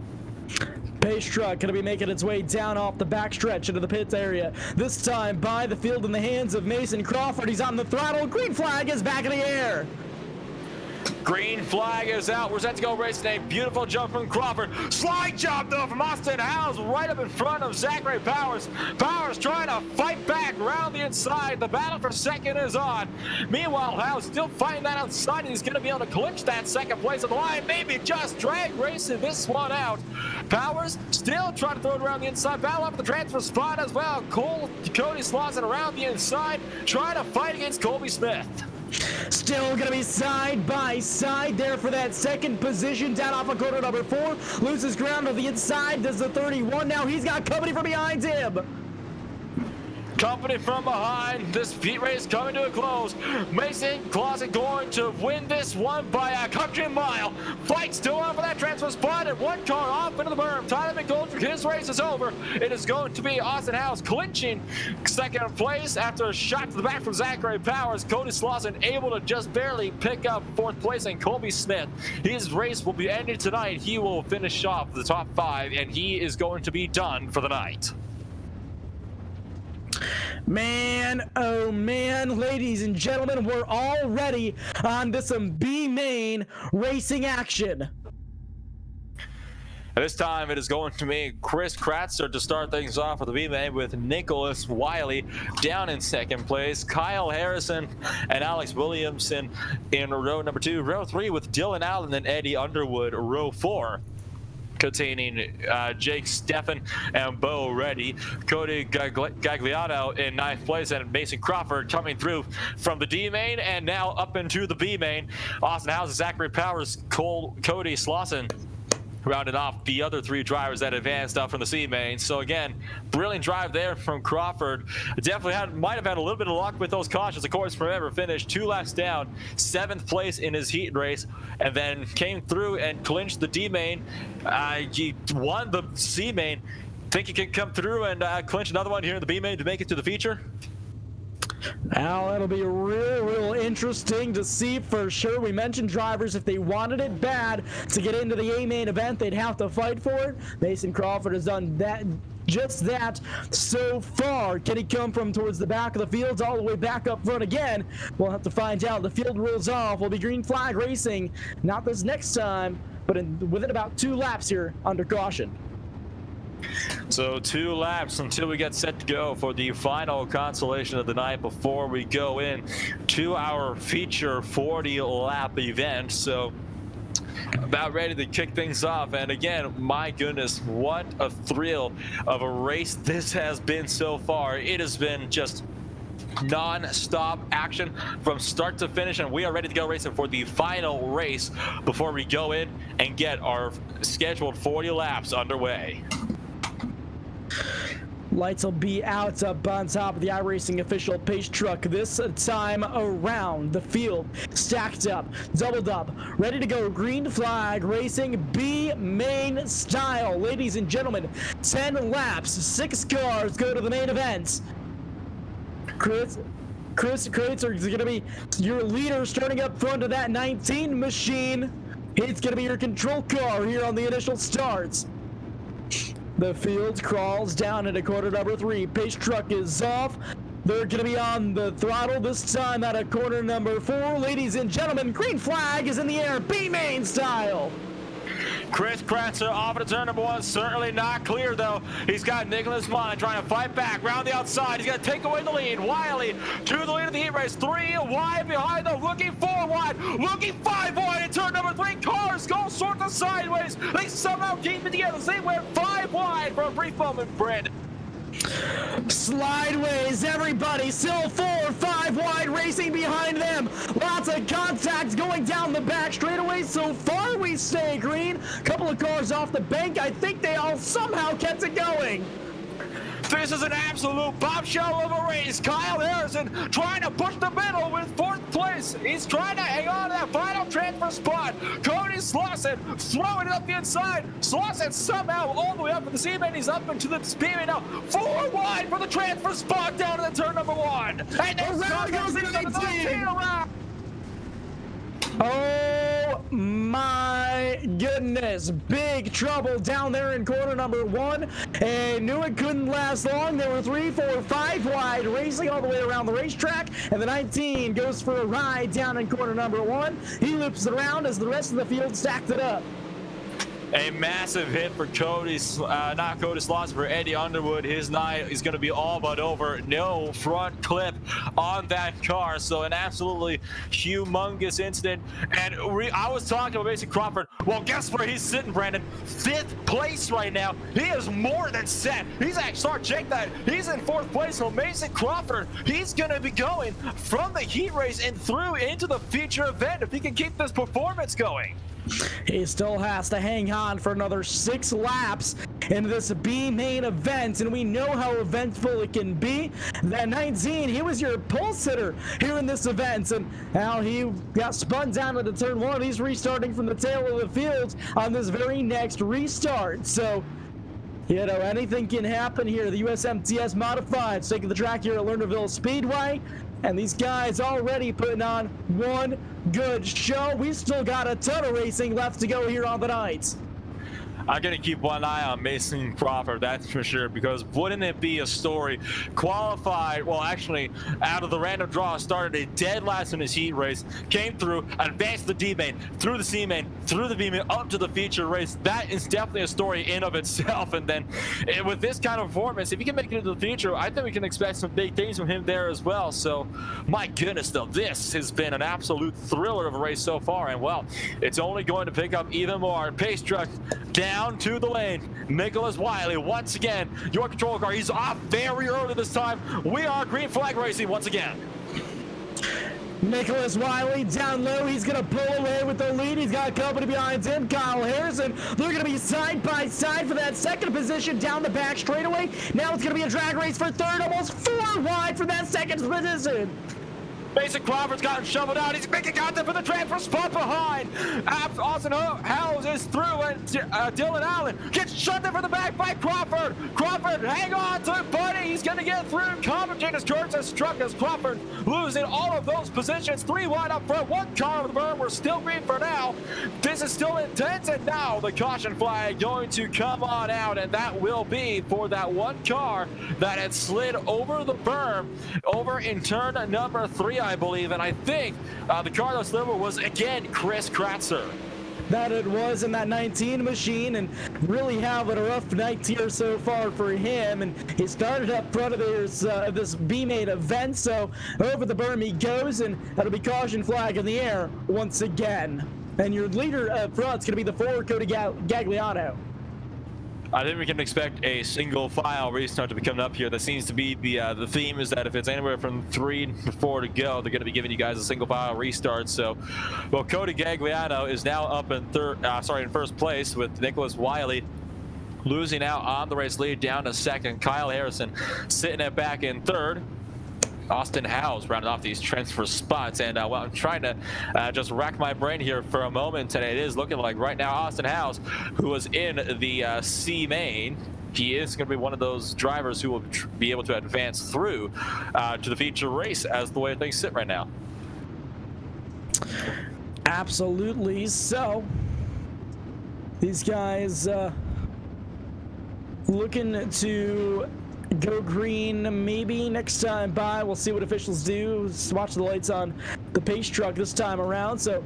Pace truck going to be making its way down off the backstretch into the pits area. This time by the field in the hands of Mason Crawford. He's on the throttle. Green flag is back in the air. Green flag is out. We're set to go racing. A beautiful jump from Crawford. Slide jump though from Austin Howes right up in front of Zachary Powers. Powers trying to fight back around the inside. The battle for second is on. Meanwhile, Howes still fighting that outside. He's going to be able to clinch that second place of the line. Maybe just drag racing this one out. Powers still trying to throw it around the inside. Battle up at the transfer spot as well. Cody Slauson around the inside, trying to fight against Colby Smith. Still gonna be side by side there for that second position down off of quarter number 4. Loses ground on the inside. Does the 31. Now he's got company from behind him. Company from behind. This heat race coming to a close. Mason Clausen going to win this one by a country mile. Fight still on for that transfer spot, and one car off into the berm. Tyler McGoldrick, his race is over. It is going to be Austin Howes clinching second place after a shot to the back from Zachary Powers. Cody Slauson able to just barely pick up 4th place, and Colby Smith, his race will be ended tonight. He will finish off the top 5, and he is going to be done for the night. Man, oh man, ladies and gentlemen, we're already on to some B-main racing action. This time it is going to be Chris Kratzer to start things off with the B-main, with Nicholas Wiley down in 2nd place, Kyle Harrison and Alex Williamson in row number 2, row 3 with Dylan Allen and Eddie Underwood, row 4 containing Jake Steffen and Bo Reddy, Cody Gagliano in 9th place, and Mason Crawford coming through from the D-main and now up into the B-main. Austin Howes, Zachary Powers, Cody Slauson rounded off the other 3 drivers that advanced up from the C-main. So again, brilliant drive there from Crawford. Definitely might have had a little bit of luck with those cautions. Of course, remember, finished 2 laps down, 7th place in his heat race, and then came through and clinched the D-main. He won the C-main. Think he can come through and clinch another one here in the B-main to make it to the feature? Now, it'll be real interesting to see for sure. We mentioned drivers, if they wanted it bad to get into the A-main event, they'd have to fight for it. Mason Crawford has done that, just that so far. Can he come from towards the back of the field all the way back up front again? We'll have to find out. The field rules off. Will be green flag racing, not this next time, but within about 2 laps here under caution. So 2 laps until we get set to go for the final consolation of the night before we go in to our feature 40-lap event. So about ready to kick things off, and again, my goodness, what a thrill of a race this has been so far. It has been just non-stop action from start to finish, and we are ready to go racing for the final race before we go in and get our scheduled 40 laps underway. Lights will be out up on top of the iRacing official pace truck this time around. The field stacked up, doubled up, ready to go. Green flag racing, B-main style. Ladies and gentlemen, 10 laps, 6 cars go to the main event. Chris Kreutzer is going to be your leader starting up front of that 19 machine. It's going to be your control car here on the initial starts. The field crawls down into quarter number 3. Pace truck is off. They're going to be on the throttle this time out of corner number 4. Ladies and gentlemen, green flag is in the air, B-main style. Chris Kratzer off of turn number 1, certainly not clear though. He's got Nicholas Mine trying to fight back round the outside. He's going to take away the lead. Wiley to the lead of the heat race. 3 wide behind them, looking 4 wide, looking 5 wide in turn number 3. Cars go sort of sideways. They somehow keep it together. They went 5 wide for a brief moment, Brandon. Slideways, everybody, still 4 or 5 wide racing behind them. Lots of contacts going down the back straightaway. So far we stay green. Couple of cars off the bank. I think they all somehow kept it going. This is an absolute bombshell of a race. Kyle Harrison trying to push the middle with 4th place. He's trying to hang on to that final transfer spot. Cody Slauson throwing it up the inside. Slauson somehow all the way up to the C-main. He's up into the speedway now. 4 wide for the transfer spot down to the turn number 1. And then around goes the 19 around. Oh my goodness, big trouble down there in corner number 1, and knew it couldn't last long. There were 3, 4, 5 wide racing all the way around the racetrack, and the 19 goes for a ride down in corner number 1. He loops around as the rest of the field stacked it up. A massive hit for not Cody Slauson, for Eddie Underwood. His night is going to be all but over. No front clip on that car, so an absolutely humongous incident. And I was talking about Mason Crawford. Well, guess where he's sitting, Brandon? 5th place right now. He is more than set. He's actually, sorry, check that. He's in 4th place. So Mason Crawford, he's going to be going from the heat race and through into the feature event if he can keep this performance going. He still has to hang on for another 6 laps in this B main event, and we know how eventful it can be. That 19, he was your pulse hitter here in this event, and now he got spun down into turn 1. He's restarting from the tail of the field on this very next restart. So, you know, anything can happen here. The USMTS Modified taking the track here at Lernerville Speedway. And these guys already putting on one good show. We still got a ton of racing left to go here on the night. I'm going to keep one eye on Mason Crawford, that's for sure, because wouldn't it be a story? Qualified, well, actually, out of the random draw, started a dead last in his heat race, came through, advanced the D-main, through the C-main, through the B-main, up to the feature race. That is definitely a story in of itself. And then with this kind of performance, if he can make it into the future, I think we can expect some big things from him there as well. So, my goodness, though, this has been an absolute thriller of a race so far. And, well, it's only going to pick up even more. Pace truck down to the lane. Nicholas Wiley once again, your control car. He's off very early this time. We are green flag racing once again. Nicholas Wiley down low. He's going to pull away with the lead. He's got company behind him, Kyle Harrison. They're going to be side by side for that 2nd position down the back straightaway. Now it's going to be a drag race for 3rd, almost 4 wide for that 2nd position. Mason Crawford's gotten shoveled out. He's making contact for the transfer spot behind. Austin Howes is through, and Dylan Allen gets shut there for the back by Crawford. Crawford, hang on to it, buddy. He's going to get through. Commentators Curtis struck as Crawford losing all of those positions. 3 wide up front, 1 car over the berm. We're still green for now. This is still intense, and now the caution flag going to come on out, and that will be for that 1 car that had slid over the berm over in turn number 3, I believe, and I think the car that slid over was again Chris Kratzer. That it was in that 19 machine, and really having a rough night here so far for him. And he started up front of this B-main event, so over the berm he goes, and that'll be caution flag in the air once again. And your leader up front is going to be the 4, Cody Gagliano. I think we can expect a single file restart to be coming up here. That seems to be the theme, is that if it's anywhere from 3 to 4 to go, they're going to be giving you guys a single file restart. So, well, Cody Gagliano is now up in in 1st place, with Nicholas Wiley losing out on the race lead down to 2nd. Kyle Harrison sitting it back in 3rd. Austin Howes rounding off these transfer spots, and well, I'm trying to just rack my brain here for a moment, and it is looking like right now Austin Howes, who was in the C main, he is going to be one of those drivers who will be able to advance through to the feature race as the way things sit right now. Absolutely. So these guys looking to Go green maybe next time by. We'll see what officials do. Just watch the lights on the pace truck this time around. So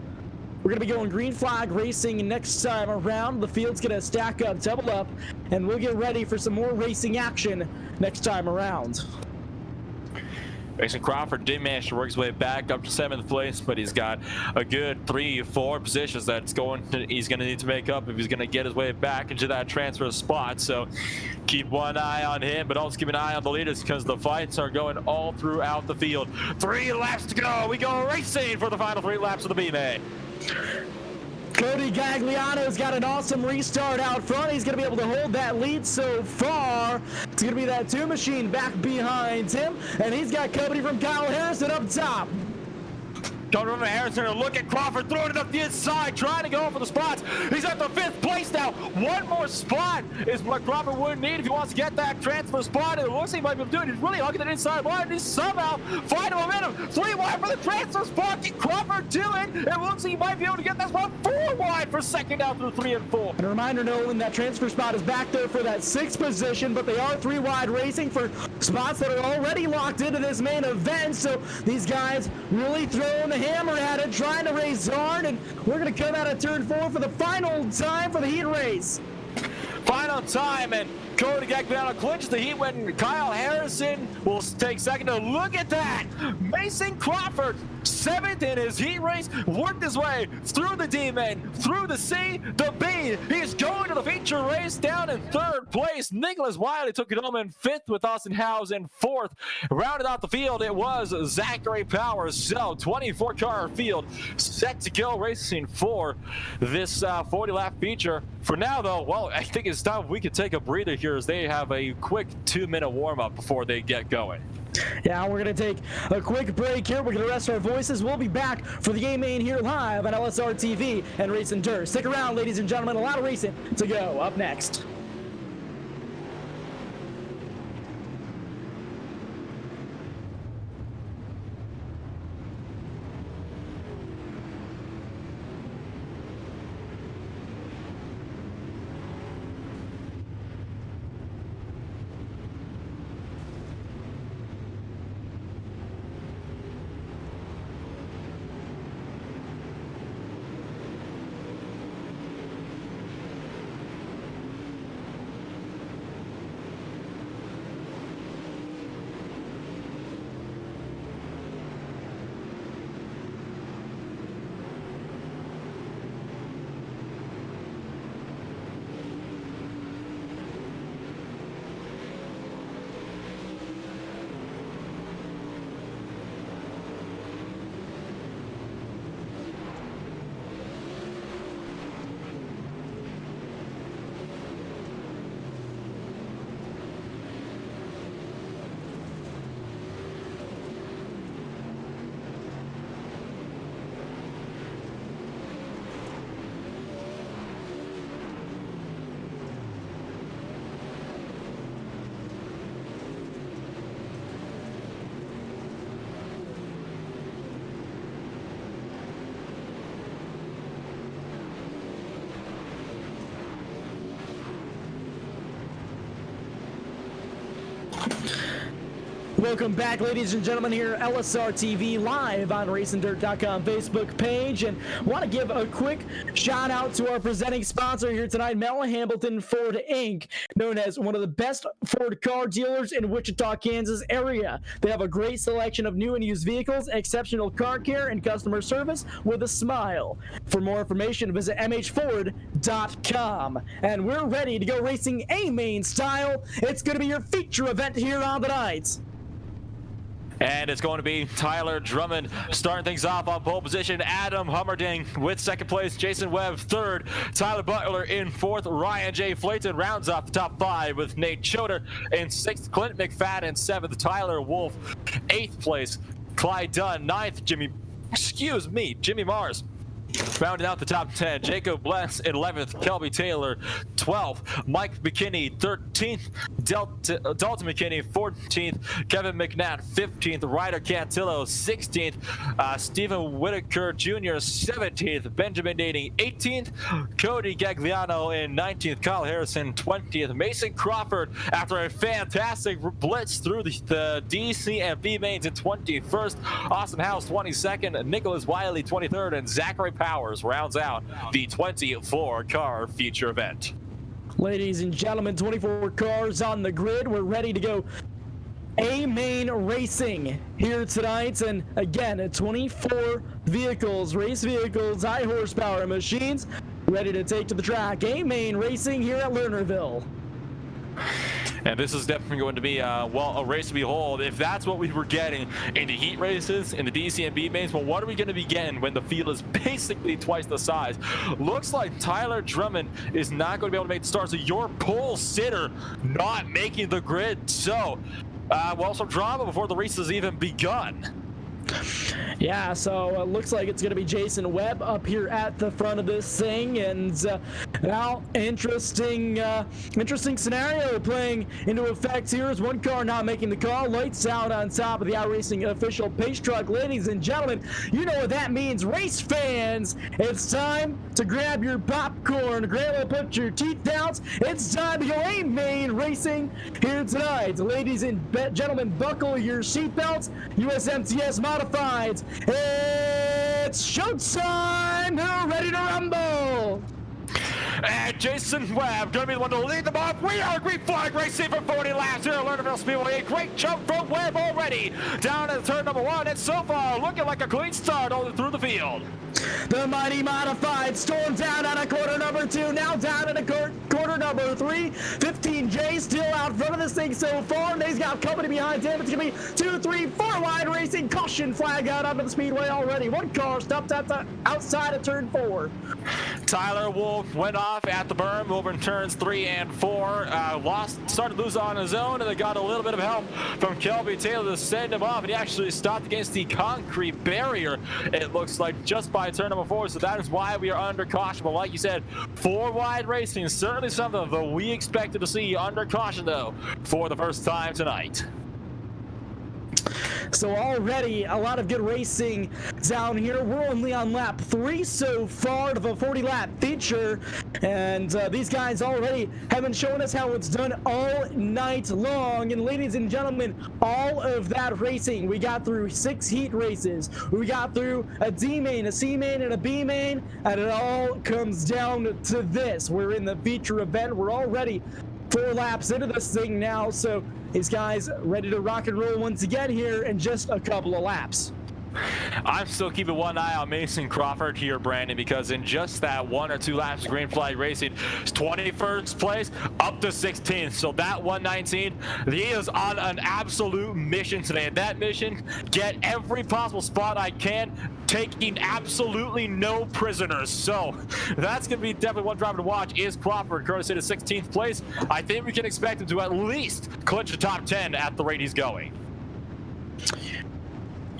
we're going to be going green flag racing next time around. The field's going to stack up, double up, and we'll get ready for some more racing action next time around. Mason Crawford did manage to work his way back up to 7th place, but he's got a good 3-4 positions he's going to need to make up if he's going to get his way back into that transfer spot. So keep one eye on him, but also keep an eye on the leaders because the fights are going all throughout the field. 3 laps to go. We go racing for the final 3 laps of the B-Main. Cody Gagliano's got an awesome restart out front. He's going to be able to hold that lead so far. It's going to be that 2 machine back behind him. And he's got company from Kyle Harrison up top. Coming from Harrison, and look at Crawford throwing it up the inside, trying to go for the spots. He's at the 5th place now. One more spot is what Crawford would need if he wants to get that transfer spot. And it looks like he might be able to do it. He's really hugging that inside line. He's somehow finding momentum. 3 wide for the transfer spot. Get Crawford to it. It looks like he might be able to get that spot 4 wide for second down through 3 and 4. And a reminder, Nolan, that transfer spot is back there for that 6th position, but they are 3 wide racing for spots that are already locked into this main event. So these guys really throwing the hammer at it, trying to race hard, and we're going to come out of turn 4 for the final time for the heat race. Final time, and Cody Gagliano clinches the heat when Kyle Harrison will take second. To look at that, Mason Crawford 7th in his heat race, worked his way through the D-Main, through the C, the B. He's going to the feature race down in 3rd place. Nicholas Wiley took it home in 5th with Austin Howes in 4th. Rounded out the field, it was Zachary Powers. So 24-car field set to go racing for this 40-lap feature. For now, though, well, I think it's time we could take a breather here as they have a quick 2-minute warm-up before they get going. Yeah, we're going to take a quick break here. We're going to rest our voices. We'll be back for the A-Main here live on LSRTV and Racing Dirt. Stick around, ladies and gentlemen. A lot of racing to go up next. Welcome back, ladies and gentlemen, here LSRTV live on RacingDirt.com Facebook page, and want to give a quick shout out to our presenting sponsor here tonight, Mel Hambleton Ford Inc., known as one of the best Ford car dealers in Wichita, Kansas area. They have a great selection of new and used vehicles, exceptional car care, and customer service with a smile. For more information, visit mhford.com. And we're ready to go racing A-Main style. It's going to be your feature event here on the night. And it's going to be Tyler Drummond starting things off on pole position. Adam Hummerding with 2nd place. Jason Webb 3rd. Tyler Butler in 4th. Ryan J. Flayton rounds off the top 5 with Nate Choder in 6th. Clint McFadden in 7th. Tyler Wolf 8th place. Clyde Dunn 9th. Jimmy Mars Rounding out the top 10, Jacob Bless 11th, Kelby Taylor 12th, Mike McKinney 13th, Dalton McKinney 14th, Kevin McNatt 15th, Ryder Cantillo 16th, Stephen Whitaker Jr. 17th, Benjamin Dating 18th, Cody Gagliano in 19th, Kyle Harrison 20th, Mason Crawford after a fantastic blitz through the DC and B mains in 21st, Austin House 22nd, Nicholas Wiley 23rd, and Zachary Powers rounds out the 24-car feature event. Ladies and gentlemen, 24 cars on the grid. We're ready to go A-Main Racing here tonight. And again, 24 vehicles, race vehicles, high horsepower machines ready to take to the track. A-Main Racing here at Lernerville. And this is definitely going to be, a race to behold. If that's what we were getting in the heat races, in the DC and B mains, well, what are we going to be getting when the field is basically twice the size? Looks like Tyler Drummond is not going to be able to make the start, so your pole sitter not making the grid. So, well, some drama before the race has even begun. Yeah, so it looks like it's going to be Jason Webb up here at the front of this thing, and now interesting scenario playing into effect here is one car not making the call. Lights out on top of the iRacing official pace truck. Ladies and gentlemen, you know what that means. Race fans, it's time to grab your popcorn, put your teeth down. It's time to go A-Main Racing here tonight. Ladies and gentlemen, buckle your seatbelts. USMTS modifieds. It's showtime! Who ready to rumble? And Jason Webb going to be the one to lead them off. We are green flag racing for 40 laps here at Lernerville Speedway. A great jump from Webb already down at turn number 1, and so far looking like a clean start all through the field. The mighty modified storm down at a quarter number 2, now down at a quarter number 3. 15J still out front of this thing so far, and he's got company behind him. It's going to be 2, 3, 4 wide racing. Caution flag out onto the speedway already. One car stopped at the outside of turn 4. Tyler Wolf went off at the berm over in turns 3 and 4. Started to lose on his own, and they got a little bit of help from Kelby Taylor to send him off, and he actually stopped against the concrete barrier, it looks like, just by turn number 4, so that is why we are under caution. But like you said, 4 wide racing, certainly something that we expected to see under caution, though, for the first time tonight. So already a lot of good racing down here. We're only on lap 3 so far of a 40-lap feature, and these guys already have been showing us how it's done all night long. And ladies and gentlemen, all of that racing, we got through 6 heat races, we got through a D main, a C main, and a B main, and it all comes down to this. We're in the feature event. We're already 4 laps into this thing now, so these guys ready to rock and roll once again here in just a couple of laps. I'm still keeping one eye on Mason Crawford here, Brandon, because in just that 1 or 2 laps of green flag racing, 21st place up to 16th. So that 119, he is on an absolute mission today. And that mission, get every possible spot I can, taking absolutely no prisoners. So that's going to be definitely one driver to watch is Crawford, courtesy to 16th place. I think we can expect him to at least clinch the top 10 at the rate he's going.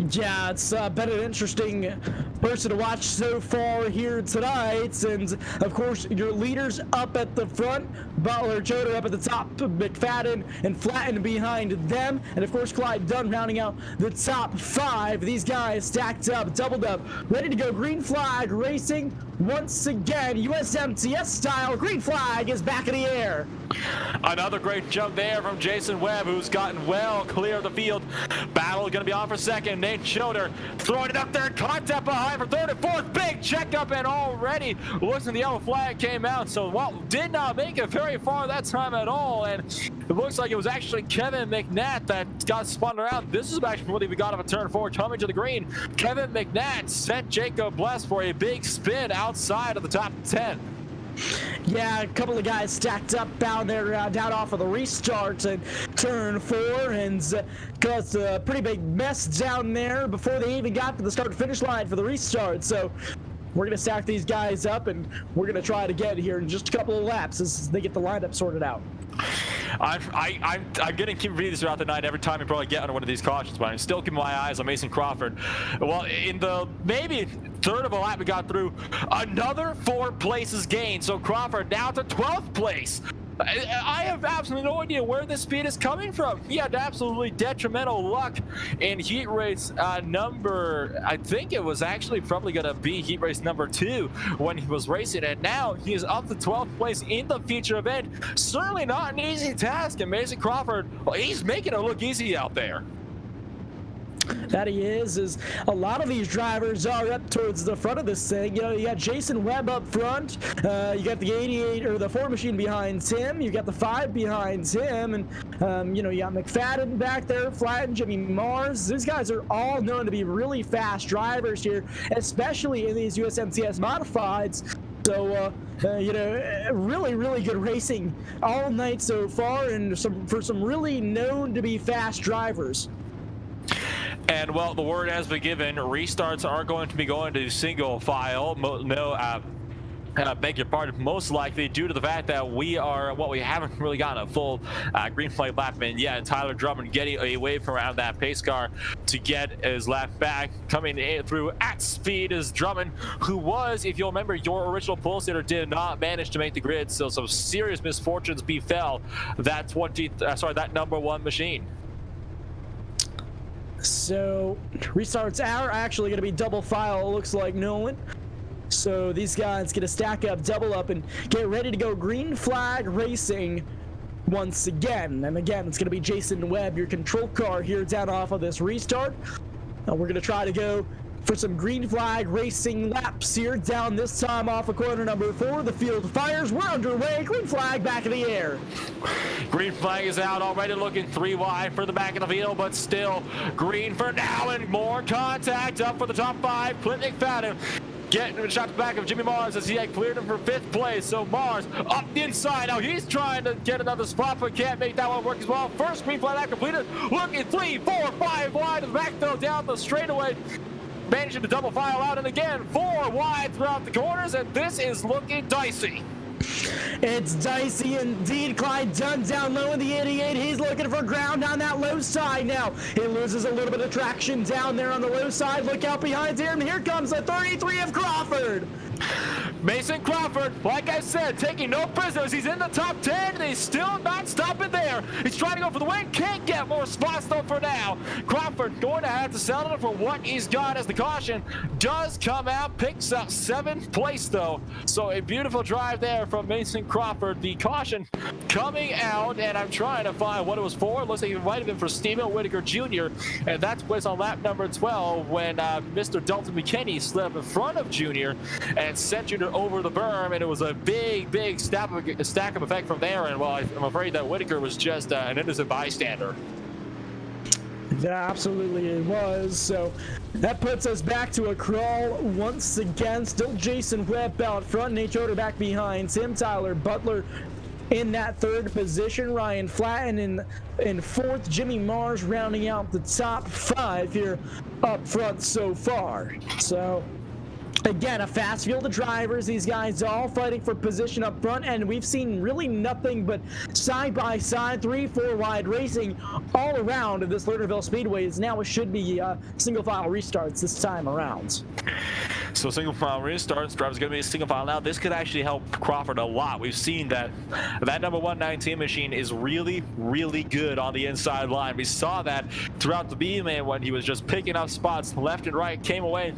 Yeah, it's been an interesting person to watch so far here tonight. And of course, your leaders up at the front, Butler, Choder up at the top, McFadden and Flatten behind them. And of course, Clyde Dunn rounding out the top 5. These guys stacked up, doubled up, ready to go. Green flag racing once again. USMTS style, green flag is back in the air. Another great jump there from Jason Webb, who's gotten well clear of the field. Battle going to be on for second. Nate Choder throwing it up there. Contact behind for third and fourth. Big checkup, and already looks like the yellow flag came out. So Walt did not make it very far that time at all. And it looks like it was actually Kevin McNatt that got spun around. This is actually what we got off a turn 4 coming to the green. Kevin McNatt sent Jacob Bless for a big spin outside of the top 10. Yeah, a couple of guys stacked up down there, down off of the restart and turn 4, and caused a pretty big mess down there before they even got to the start-finish line for the restart. So we're going to stack these guys up, and we're going to try it again here in just a couple of laps as they get the lineup sorted out. I'm getting confused throughout the night every time you probably get under one of these cautions, but I'm still keeping my eyes on Mason Crawford. Well, in the maybe third of a lap we got through, another 4 places gained. So Crawford now to 12th place. I have absolutely no idea where this speed is coming from. He had absolutely detrimental luck in heat race number, I think it was actually probably going to be heat race number 2 when he was racing, and now he is up to 12th place in the feature event. Certainly not an easy task, and Mason Crawford, well, he's making it look easy out there. That he is a lot of these drivers are up towards the front of this thing. You know, you got Jason Webb up front, you got the 88 or the 4 machine behind him, you got the 5 behind him, and you know, you got McFadden back there, Flatten, Jimmy Mars. These guys are all known to be really fast drivers here, especially in these USMTS modifieds. So, you know, really good racing all night so far, and for some really known to be fast drivers. And, well, the word has been given. Restarts are going to be going to single file. Beg your pardon, most likely due to the fact that we haven't really gotten a full green flag lap in yet. And Tyler Drummond getting away from around that pace car to get his lap back. Coming in through at speed is Drummond, who was, if you'll remember, your original pole sitter, did not manage to make the grid. So some serious misfortunes befell that number 1 machine. So restarts are actually going to be double file, it looks like, Nolan. So these guys get to stack up, double up, and get ready to go green flag racing once again. And again, it's going to be Jason Webb, your control car here down off of this restart. And we're going to try to go for some green flag racing laps here down this time off of corner number 4. The field fires. We're underway. Green flag back in the air. Green flag is out already, looking 3 wide for the back of the field, but still green for now, and more contact up for the top 5. Clint McFadden getting a shot to the back of Jimmy Mars as he had cleared him for 5th place. So Mars up the inside. Now he's trying to get another spot, but can't make that one work as well. First green flag completed. Looking 3, 4, 5 wide to the back, though, down the straightaway. Managing to double file out, and again 4 wide throughout the corners, and this is looking dicey. It's dicey indeed. Clyde Dunn down low in the 88. He's looking for ground on that low side now. He loses a little bit of traction down there on the low side. Look out behind him. Here comes the 33 of Crawford. Mason Crawford, like I said, taking no prisoners. He's in the top 10, and he's still not stopping there. He's trying to go for the win. Can't get more spots, though, for now. Crawford going to have to settle for what he's got as the caution does come out. Picks up 7th place, though. So a beautiful drive there from Mason Crawford. The caution coming out, and I'm trying to find what it was for. It looks like it might have been for Steven Whitaker Jr., and that's placed on lap number 12 when Mr. Dalton McKinney slid up in front of Jr. and sent Jr. over the berm, and it was a big stack of effect from there. And well, I'm afraid that Whitaker was just an innocent bystander. Yeah, absolutely it was. So that puts us back to a crawl once again. Still Jason Webb out front, Nate Yoder back behind him, Tyler Butler in that 3rd position, Ryan Flatten in 4th, Jimmy Mars rounding out the top 5 here up front so far. So again, a fast field of drivers. These guys all fighting for position up front, and we've seen really nothing but side-by-side, 3-4 wide racing all around this Lernerville Speedway. Now it should be single file restarts this time around. So single file restarts, drivers going to be a single file now. This could actually help Crawford a lot. We've seen that number 119 machine is really good on the inside line. We saw that throughout the B-Man when he was just picking up spots left and right, came away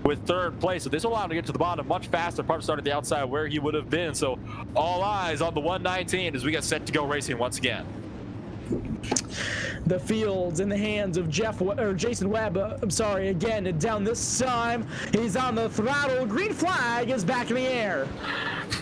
with 3rd place. So this will allow him to get to the bottom much faster, probably starting at the outside where he would have been. So all eyes on the 119 as we get set to go racing once again. The field's in the hands of Jason Webb. I'm sorry, again, down this time. He's on the throttle. Green flag is back in the air.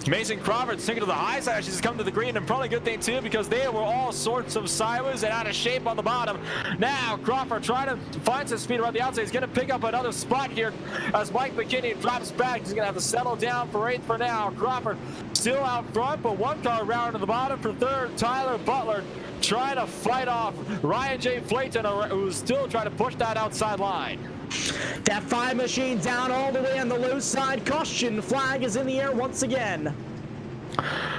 Mason Crawford sticking to the high side. She's come to the green, and probably a good thing too, because they were all sorts of sideways and out of shape on the bottom. Now Crawford trying to find some speed around the outside. He's going to pick up another spot here as Mike McKinney drops back. He's going to have to settle down for 8th for now. Crawford still out front, but 1 car around to the bottom for 3rd. Tyler Butler trying to fight off Ryan J. Flayton, who's still trying to push that outside line. That 5 machine down all the way on the low side. Caution flag is in the air once again.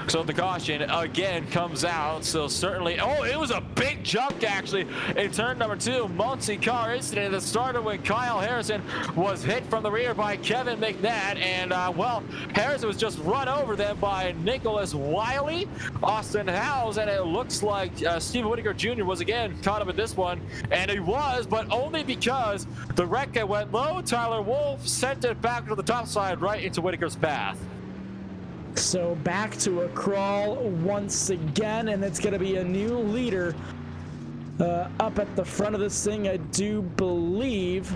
So the caution again comes out. So certainly, oh, it was a big jump actually in turn number 2. Multi-car incident that started when Kyle Harrison was hit from the rear by Kevin McNatt, and well, Harrison was just run over then by Nicholas Wiley, Austin Howes, and it looks like Stephen Whitaker Jr. was again caught up in this one, and he was, but only because the wreck went low. Tyler Wolf sent it back to the top side right into Whitaker's path. So back to a crawl once again, and it's going to be a new leader up at the front of this thing, I do believe.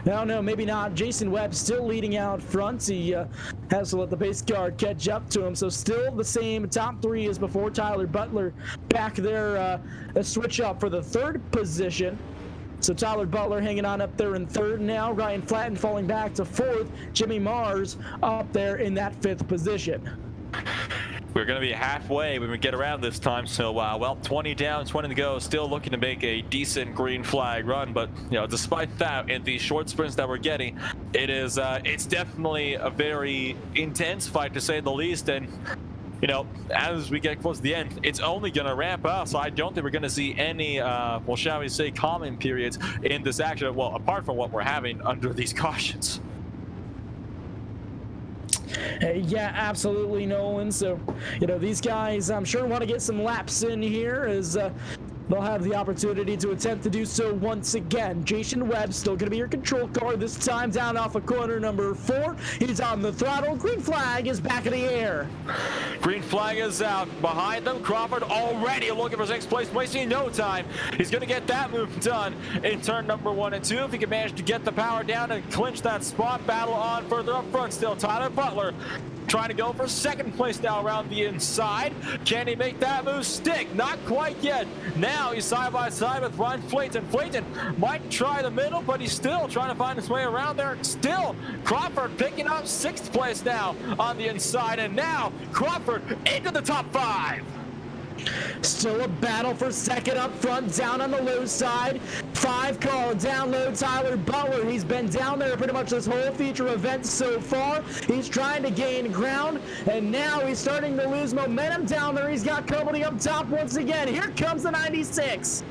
No, maybe not. Jason Webb still leading out front. He has to let the base guard catch up to him. So still the same top 3 as before. Tyler Butler back there, a switch up for the 3rd position. So Tyler Butler hanging on up there in 3rd now. Ryan Flatten falling back to 4th. Jimmy Mars up there in that 5th position. We're going to be halfway when we get around this time. So, well, 20 down, 20 to go. Still looking to make a decent green flag run. But, you know, despite that, in the short sprints that we're getting, it's definitely a very intense fight, to say the least. And, you know, as we get close to the end, it's only going to ramp up. So I don't think we're going to see any, well, shall we say, calming periods in this action. Well, apart from what we're having under these cautions. Yeah, absolutely, Nolan. So, you know, these guys, I'm sure, want to get some laps in here as they'll have the opportunity to attempt to do so once again. Jason Webb still going to be your control car, this time down off of corner number 4. He's on the throttle. Green flag is back in the air. Green flag is out. Behind them, Crawford already looking for 6th place, wasting no time. He's going to get that move done in turn number 1 and 2. If he can manage to get the power down and clinch that spot, battle on further up front still. Tyler Butler trying to go for 2nd place now around the inside. Can he make that move stick? Not quite yet. Now he's side by side with Ryan Flayton. Flayton might try the middle, but he's still trying to find his way around there. Still, Crawford picking up 6th place now on the inside, and now Crawford into the top 5. Still a battle for 2nd up front, down on the low side. 5 car down low, Tyler Butler. He's been down there pretty much this whole feature event so far. He's trying to gain ground, and now he's starting to lose momentum down there. He's got company up top once again. Here comes the 96.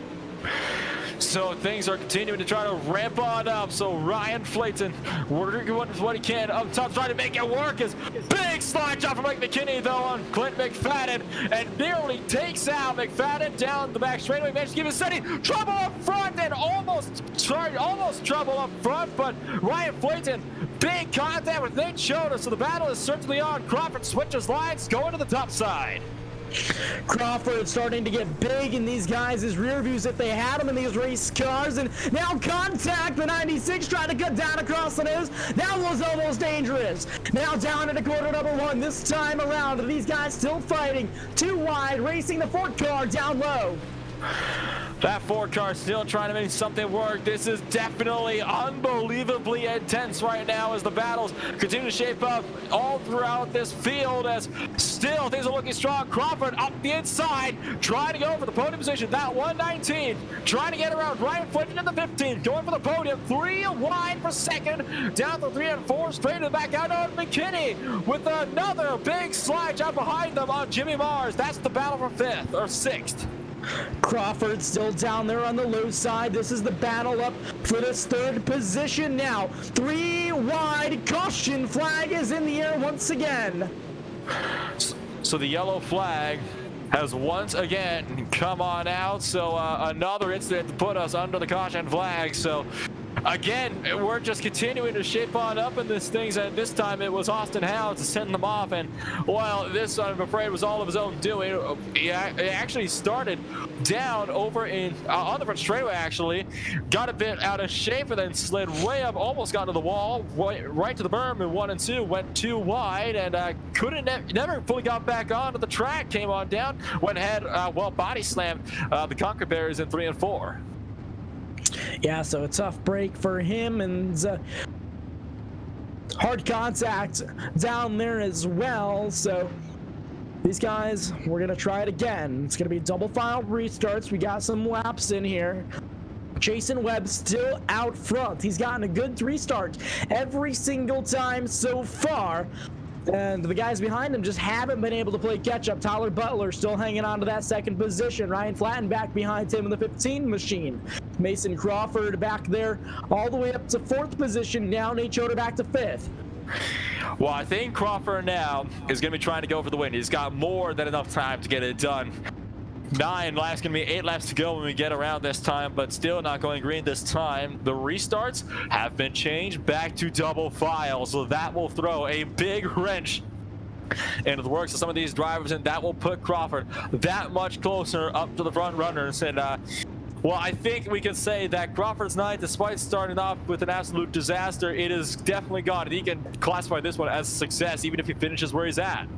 So things are continuing to try to ramp on up. So Ryan Flayton working with what he can up top, trying to make it work. His big slide job from Mike McKinney, though, on Clint McFadden, and nearly takes out McFadden down the back straightaway. Managed to give his city trouble up front, and almost trouble up front. But Ryan Flayton, big contact with Nate Schroeder. So the battle is certainly on. Crawford switches lines, going to the top side. Crawford starting to get big in these guys' rear views if they had them in these race cars, and now contact. The 96 trying to cut down across the nose. That was almost dangerous. Now down into corner number 1 this time around. These guys still fighting. 2 wide, racing the 4th car down low. That 4 car still trying to make something work. This is definitely unbelievably intense right now as the battles continue to shape up all throughout this field, as still things are looking strong. Crawford up the inside, trying to go for the podium position. That 119, trying to get around Ryan Flinton in the 15, going for the podium. 3 wide for 2nd, down to 3 and 4, straight to the back out on McKinney with another big slide job behind them on Jimmy Mars. That's the battle for 5th or 6th. Crawford still down there on the low side. This is the battle up for this 3rd position now. 3 wide, caution flag is in the air once again. So the yellow flag has once again come on out. So another incident to put us under the caution flag. So again, we're just continuing to shape on up in this things, and this time it was Austin Howes to send them off, and well, this I'm afraid was all of his own doing. He actually started down over in on the front straightaway, actually got a bit out of shape and then slid way up, almost got to the wall, right to the berm in 1 and 2, went too wide, and never fully got back onto the track, came on down, went ahead, well, body slammed the Conquer Bears in 3 and 4. Yeah, so a tough break for him, and hard contact down there as well. So these guys, we're going to try it again. It's going to be double file restarts. We got some laps in here. Jason Webb still out front. He's gotten a good restart every single time so far. And the guys behind him just haven't been able to play catch-up. Tyler Butler still hanging on to that second position. Ryan Flatten back behind him in the 15 machine. Mason Crawford back there all the way up to 4th position. Now Nate Choder back to 5th. Well, I think Crawford now is going to be trying to go for the win. He's got more than enough time to get it done. 9 laps, going to be 8 laps to go when we get around this time, but still not going green this time. The restarts have been changed back to double file, so that will throw a big wrench into the works of some of these drivers, and that will put Crawford that much closer up to the front runners. And well, I think we can say that Crawford's night, despite starting off with an absolute disaster, it is definitely gone, and he can classify this one as a success even if he finishes where he's at.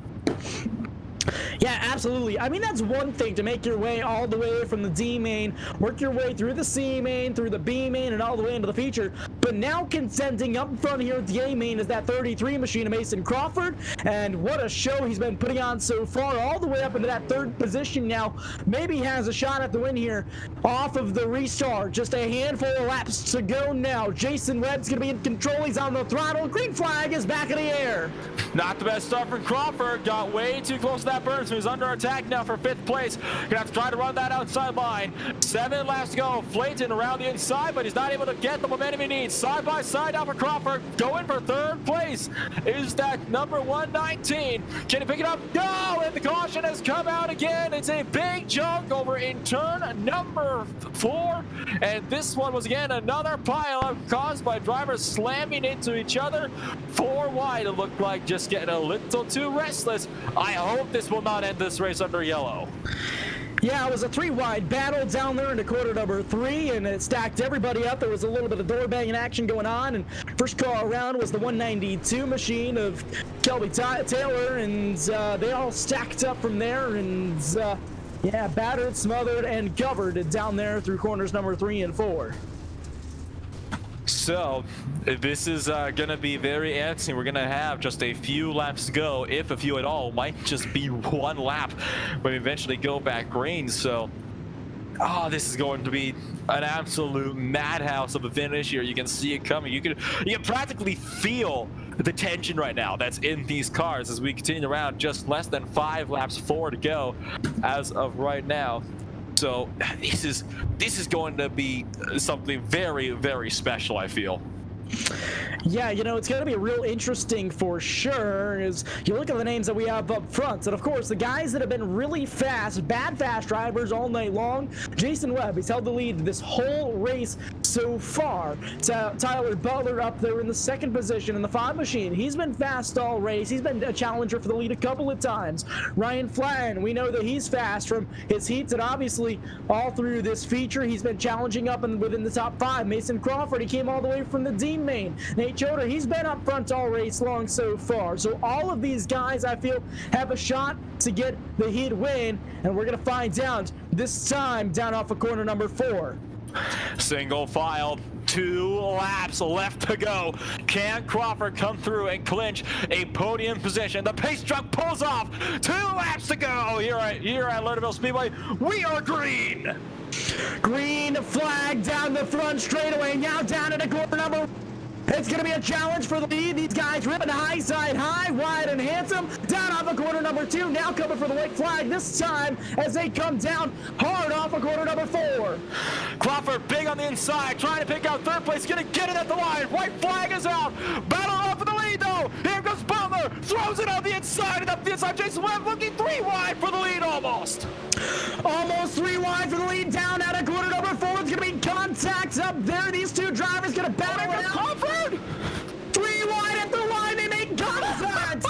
Yeah, absolutely. I mean, that's one thing, to make your way all the way from the D main, work your way through the C main, through the B main, and all the way into the feature. But now contending up front here at the A main is that 33 machine of Mason Crawford. And what a show he's been putting on so far, all the way up into that 3rd position now. Maybe has a shot at the win here off of the restart. Just a handful of laps to go now. Jason Webb's going to be in control. He's on the throttle. Green flag is back in the air. Not the best start for Crawford. Got way too close to that burn, so he's under attack now for 5th place. Gonna have to try to run that outside line. 7 laps to go. Flayton around the inside, but he's not able to get the momentum he needs. Side by side now for Crawford. Going for 3rd place is that number 119. Can he pick it up? No! And the caution has come out again. It's a big junk over in turn number 4. And this one was again another pileup caused by drivers slamming into each other. 4 wide, it looked like, just getting a little too restless. I hope this will not end this race under yellow. Yeah, it was a 3-wide battle down there into quarter number 3, and it stacked everybody up. There was a little bit of door banging action going on, and first car around was the 192 machine of Kelby Taylor, and they all stacked up from there, and yeah, battered, smothered, and covered down there through corners number 3 and 4. So this is going to be very interesting. We're going to have just a few laps to go, if a few at all. Might just be 1 lap when we eventually go back green. So this is going to be an absolute madhouse of a finish here. You can see it coming. You can practically feel the tension right now that's in these cars as we continue around. Just less than 5 laps forward to go as of right now. So this is going to be something very, very special, I feel. Yeah, you know, it's going to be real interesting for sure as you look at the names that we have up front. And of course, the guys that have been really fast, bad fast drivers all night long. Jason Webb, he's held the lead this whole race so far. Tyler Butler up there in the 2nd position in the 5 machine. He's been fast all race. He's been a challenger for the lead a couple of times. Ryan Flatten, we know that he's fast from his heats, and obviously all through this feature, he's been challenging up and within the top 5. Mason Crawford, he came all the way from the D main. Nate Choder, he's been up front all race long so far. So all of these guys, I feel, have a shot to get the heat win, and we're going to find out this time down off of corner number 4. Single file, 2 laps left to go. Can Crawford come through and clinch a podium position? The pace truck pulls off. 2 laps to go here at Lernerville Speedway. We are green. Green flag down the front straightaway. Now down into corner number. It's going to be a challenge for the lead. These guys ripping high side high, wide and handsome. Down off of corner number 2. Now coming for the white flag this time as they come down hard off of corner number 4. Crawford big on the inside, trying to pick out 3rd place. Going to get it at the line. White flag is out. Battle off for the lead though. Here goes Butler. Throws it on the inside and up the inside. Jason Webb looking 3 wide for the lead almost. Almost 3 wide for the lead. Down out of corner number 4. It's going to be contact up there. These 2 drivers going to battle it out. Crawford! 3 wide at the line. They make contact.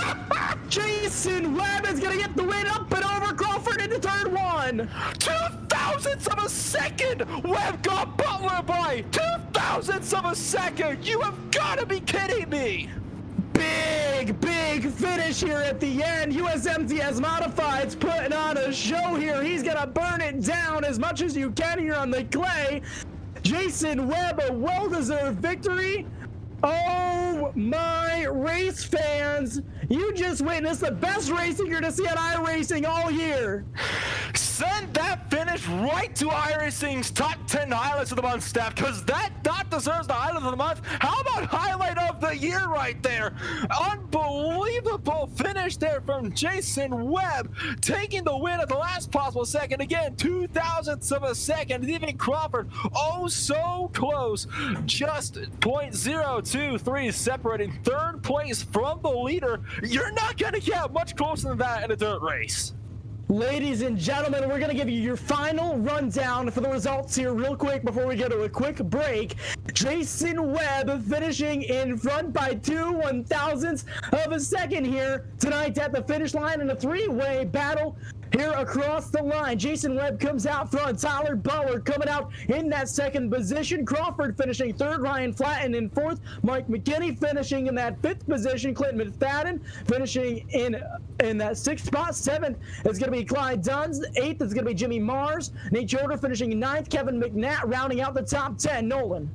Jason Webb is going to get the win up and over Crawford into third one. 0.02 of a second. Webb got Butler by 0.02 of a second. You have got to be kidding me. Big finish here at the end. USMTS Modified's putting on a show here. He's gonna burn it down as much as you can here on the clay. Jason Webb, a well-deserved victory. Oh my race fans, you just witnessed the best racing you're gonna see at iRacing all year. send that finish right to iRacing's top 10 highlights of the month, Steph, because that deserves the highlight of the month. How about highlight of the year right there? Unbelievable finish there from Jason Webb, taking the win at the last possible second. Again, 0.02 of a second. Even Crawford, oh so close, just 0.023 separating third place from the leader. You're not going to get much closer than that in a dirt race. Ladies and gentlemen, we're going to give you your final rundown for the results here real quick before we go to a quick break. Jason Webb finishing in front by 2/1000ths of a second here tonight at the finish line in a three-way battle here across the line. Jason Webb comes out front. Tyler Butler coming out in that second position. Crawford finishing third. Ryan Flatten in fourth. Mike McKinney finishing in that fifth position. Clinton McFadden finishing in that sixth spot. Seventh is going to be Clyde Duns. Eighth is going to be Jimmy Mars. Nate Yoder finishing in ninth. Kevin McNatt rounding out the top 10. Nolan.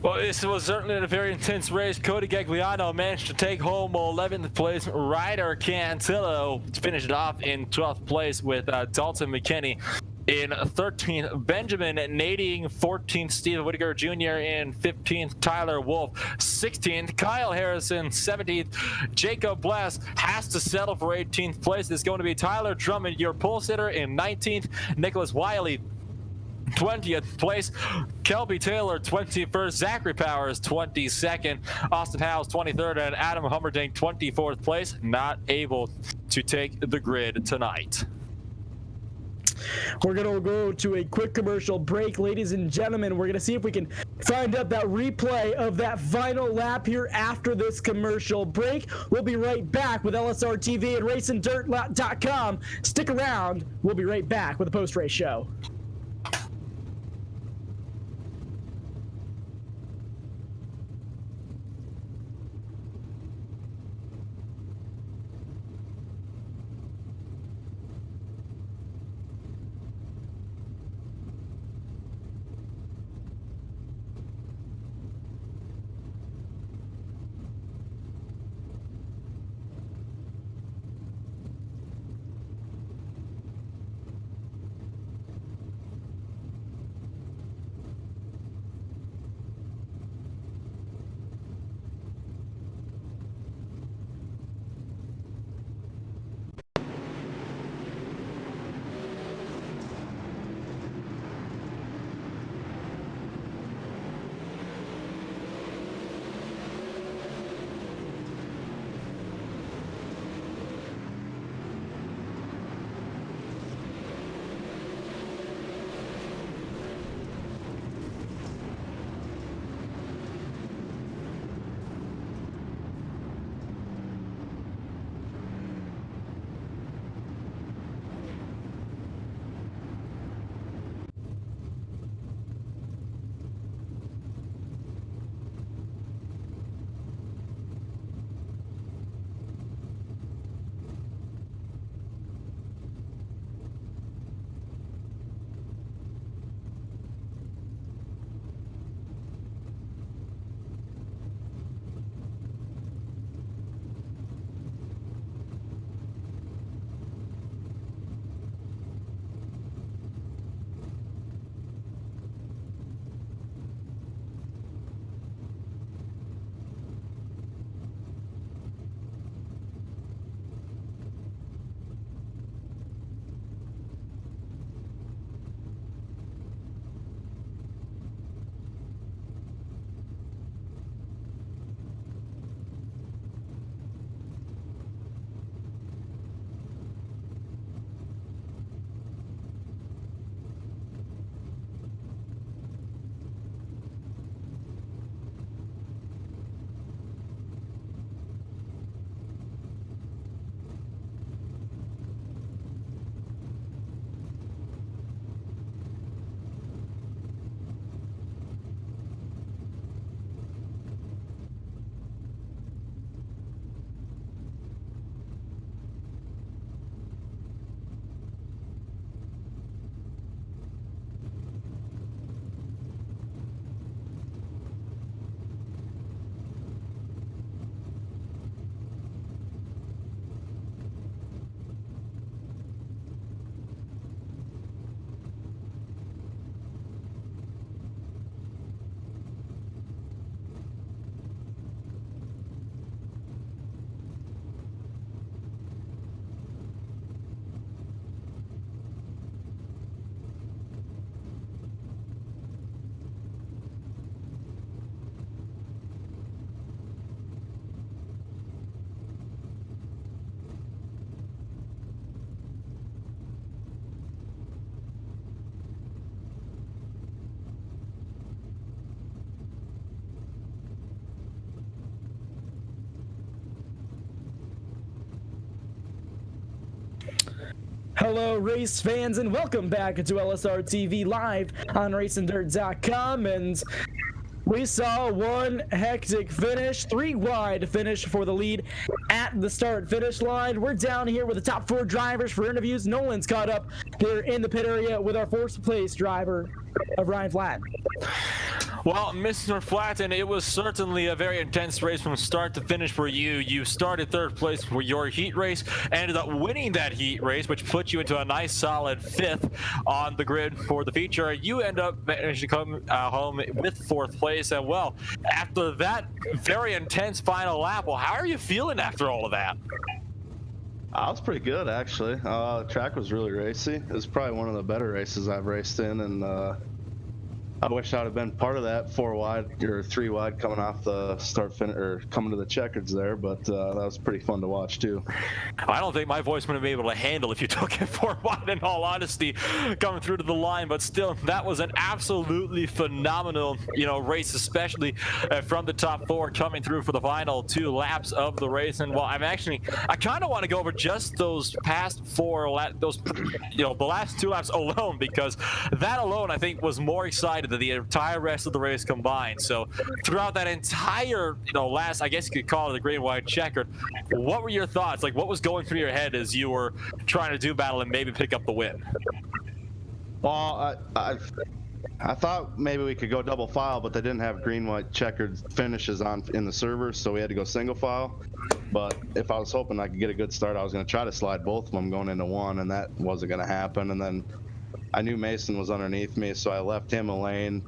Well, this was certainly a very intense race. Cody Gagliano managed to take home 11th place. Ryder Cantillo finished off in 12th place with Dalton McKinney in 13th. Benjamin Nading 14th. Steve Whitaker Jr. in 15th. Tyler Wolf 16th. Kyle Harrison 17th. Jacob Bless has to settle for 18th place. It's going to be Tyler Drummond, your pole sitter, in 19th. Nicholas Wiley 20th place. Kelby Taylor 21st. Zachary Powers 22nd. Austin Howes 23rd. And Adam Hummerdinck 24th place. Not able to take the grid tonight. We're going to go to a quick commercial break, ladies and gentlemen. We're going to see if we can find up that replay of that final lap here after this commercial break. We'll be right back with LSRTV and RacingDirt.com. Stick around. We'll be right back with a post-race show. Hello, race fans, and welcome back to LSRTV live on RacingDirt.com. And we saw one hectic finish, 3 wide finish for the lead at the start-finish line. We're down here with the top 4 drivers for interviews. Nolan's caught up here in the pit area with our 4th place driver, Ryan Flatt. Well, Mr. Flatten, it was certainly a very intense race from start to finish for you. You started 3rd place for your heat race, ended up winning that heat race, which put you into a nice solid 5th on the grid for the feature. You end up managing to come home with 4th place. And well, after that very intense final lap, well, how are you feeling after all of that? I was pretty good, actually. The track was really racy. It was probably one of the better races I've raced in, and I wish I'd have been part of that 4 wide or 3 wide coming off the start finish or coming to the checkers there, but that was pretty fun to watch too. I don't think my voice would have been able to handle if you took it 4 wide, in all honesty, coming through to the line. But still, that was an absolutely phenomenal, race, especially from the top 4 coming through for the final 2 laps of the race. And well, I kind of want to go over just those past 4 laps, the last 2 laps alone, because that alone I think was more exciting than the entire rest of the race combined. So throughout that entire, last, I guess you could call it the green white checkered, what were your thoughts? Like, what was going through your head as you were trying to do battle and maybe pick up the win? Well, I thought maybe we could go double file, but they didn't have green white checkered finishes on in the servers, so we had to go single file. But if I was hoping I could get a good start, I was going to try to slide both of them going into one, and that wasn't going to happen. And then I knew Mason was underneath me, so I left him a lane.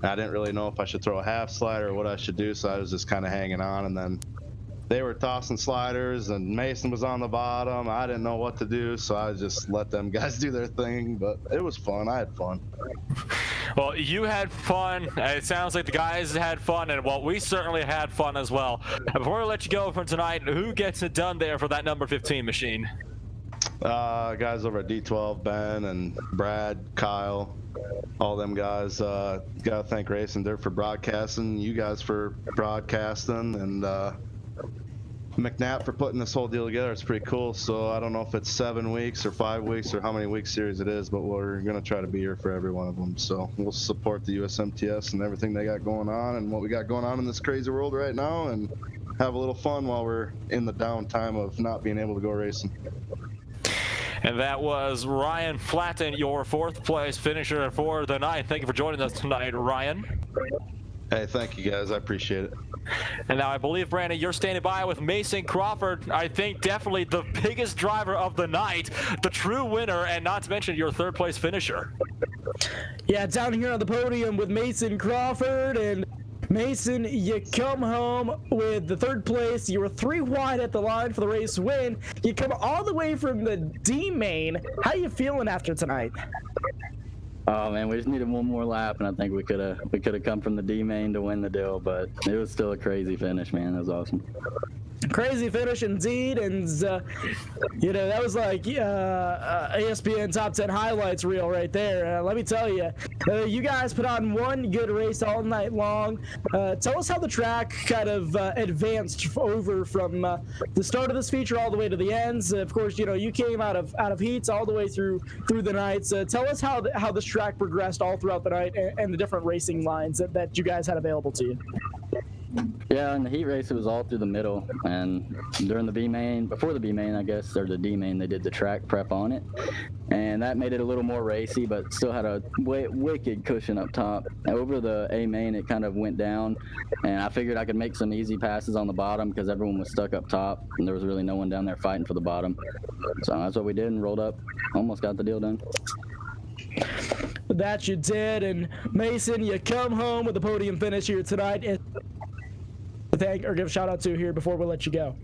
And I didn't really know if I should throw a half slider or what I should do, so I was just kind of hanging on. And then they were tossing sliders, and Mason was on the bottom. I didn't know what to do, so I just let them guys do their thing. But it was fun. I had fun. Well, you had fun. It sounds like the guys had fun, and well, we certainly had fun as well. Before I let you go for tonight, who gets it done there for that number 15 machine? Guys over at D12, Ben and Brad, Kyle, all them guys. Gotta thank Racing Dirt for broadcasting, you guys for broadcasting, and McNabb for putting this whole deal together. It's pretty cool. So I don't know if it's 7 weeks or 5 weeks or how many week series it is, but we're gonna try to be here for every one of them. So we'll support the USMTS and everything they got going on and what we got going on in this crazy world right now, and have a little fun while we're in the downtime of not being able to go racing. And that was Ryan Flatten, your 4th place finisher for the night. Thank you for joining us tonight, Ryan. Hey, thank you guys. I appreciate it. And now I believe, Brandon, you're standing by with Mason Crawford. I think definitely the biggest driver of the night, the true winner, and not to mention your 3rd place finisher. Yeah, down here on the podium with Mason Crawford. And Mason, you come home with the 3rd place. You were 3 wide at the line for the race win. You come all the way from the D main. How you feeling after tonight? Oh man, we just needed one more lap, and I think we could have come from the D main to win the deal, but it was still a crazy finish, man. It was awesome. Crazy finish indeed, and that was like ESPN top 10 highlights reel right there. Let me tell you, you guys put on one good race all night long. Tell us how the track kind of advanced over from the start of this feature all the way to the ends. Of course, you came out of heats all the way through the night. So tell us how this track progressed all throughout the night and the different racing lines that you guys had available to you. Yeah, in the heat race, it was all through the middle, and during the B main, before the B main, I guess, or the D main, they did the track prep on it, and that made it a little more racy, but still had a wicked cushion up top. Over the A main, it kind of went down, and I figured I could make some easy passes on the bottom because everyone was stuck up top, and there was really no one down there fighting for the bottom. So that's what we did, and rolled up, almost got the deal done. That you did, and Mason, you come home with a podium finish here tonight. And give a shout out to here before we let you go.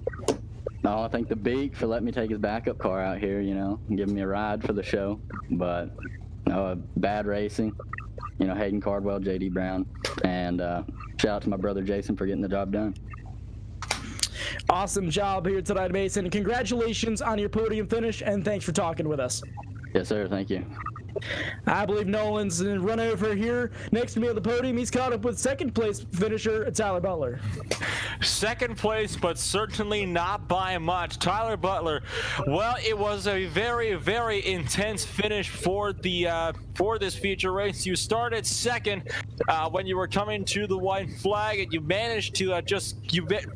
No, I thank the Beak for letting me take his backup car out here, and giving me a ride for the show. But bad racing, Hayden Cardwell, JD Brown, and shout out to my brother Jason for getting the job done. Awesome job here tonight, Mason. Congratulations on your podium finish, and thanks for talking with us. Yes, sir. Thank you. I believe Nolan's run over here next to me on the podium. He's caught up with second place finisher Tyler Butler. Second place, but certainly not by much. Tyler Butler, well, it was a very, very intense finish for the for this feature race. You started second when you were coming to the white flag, and you managed to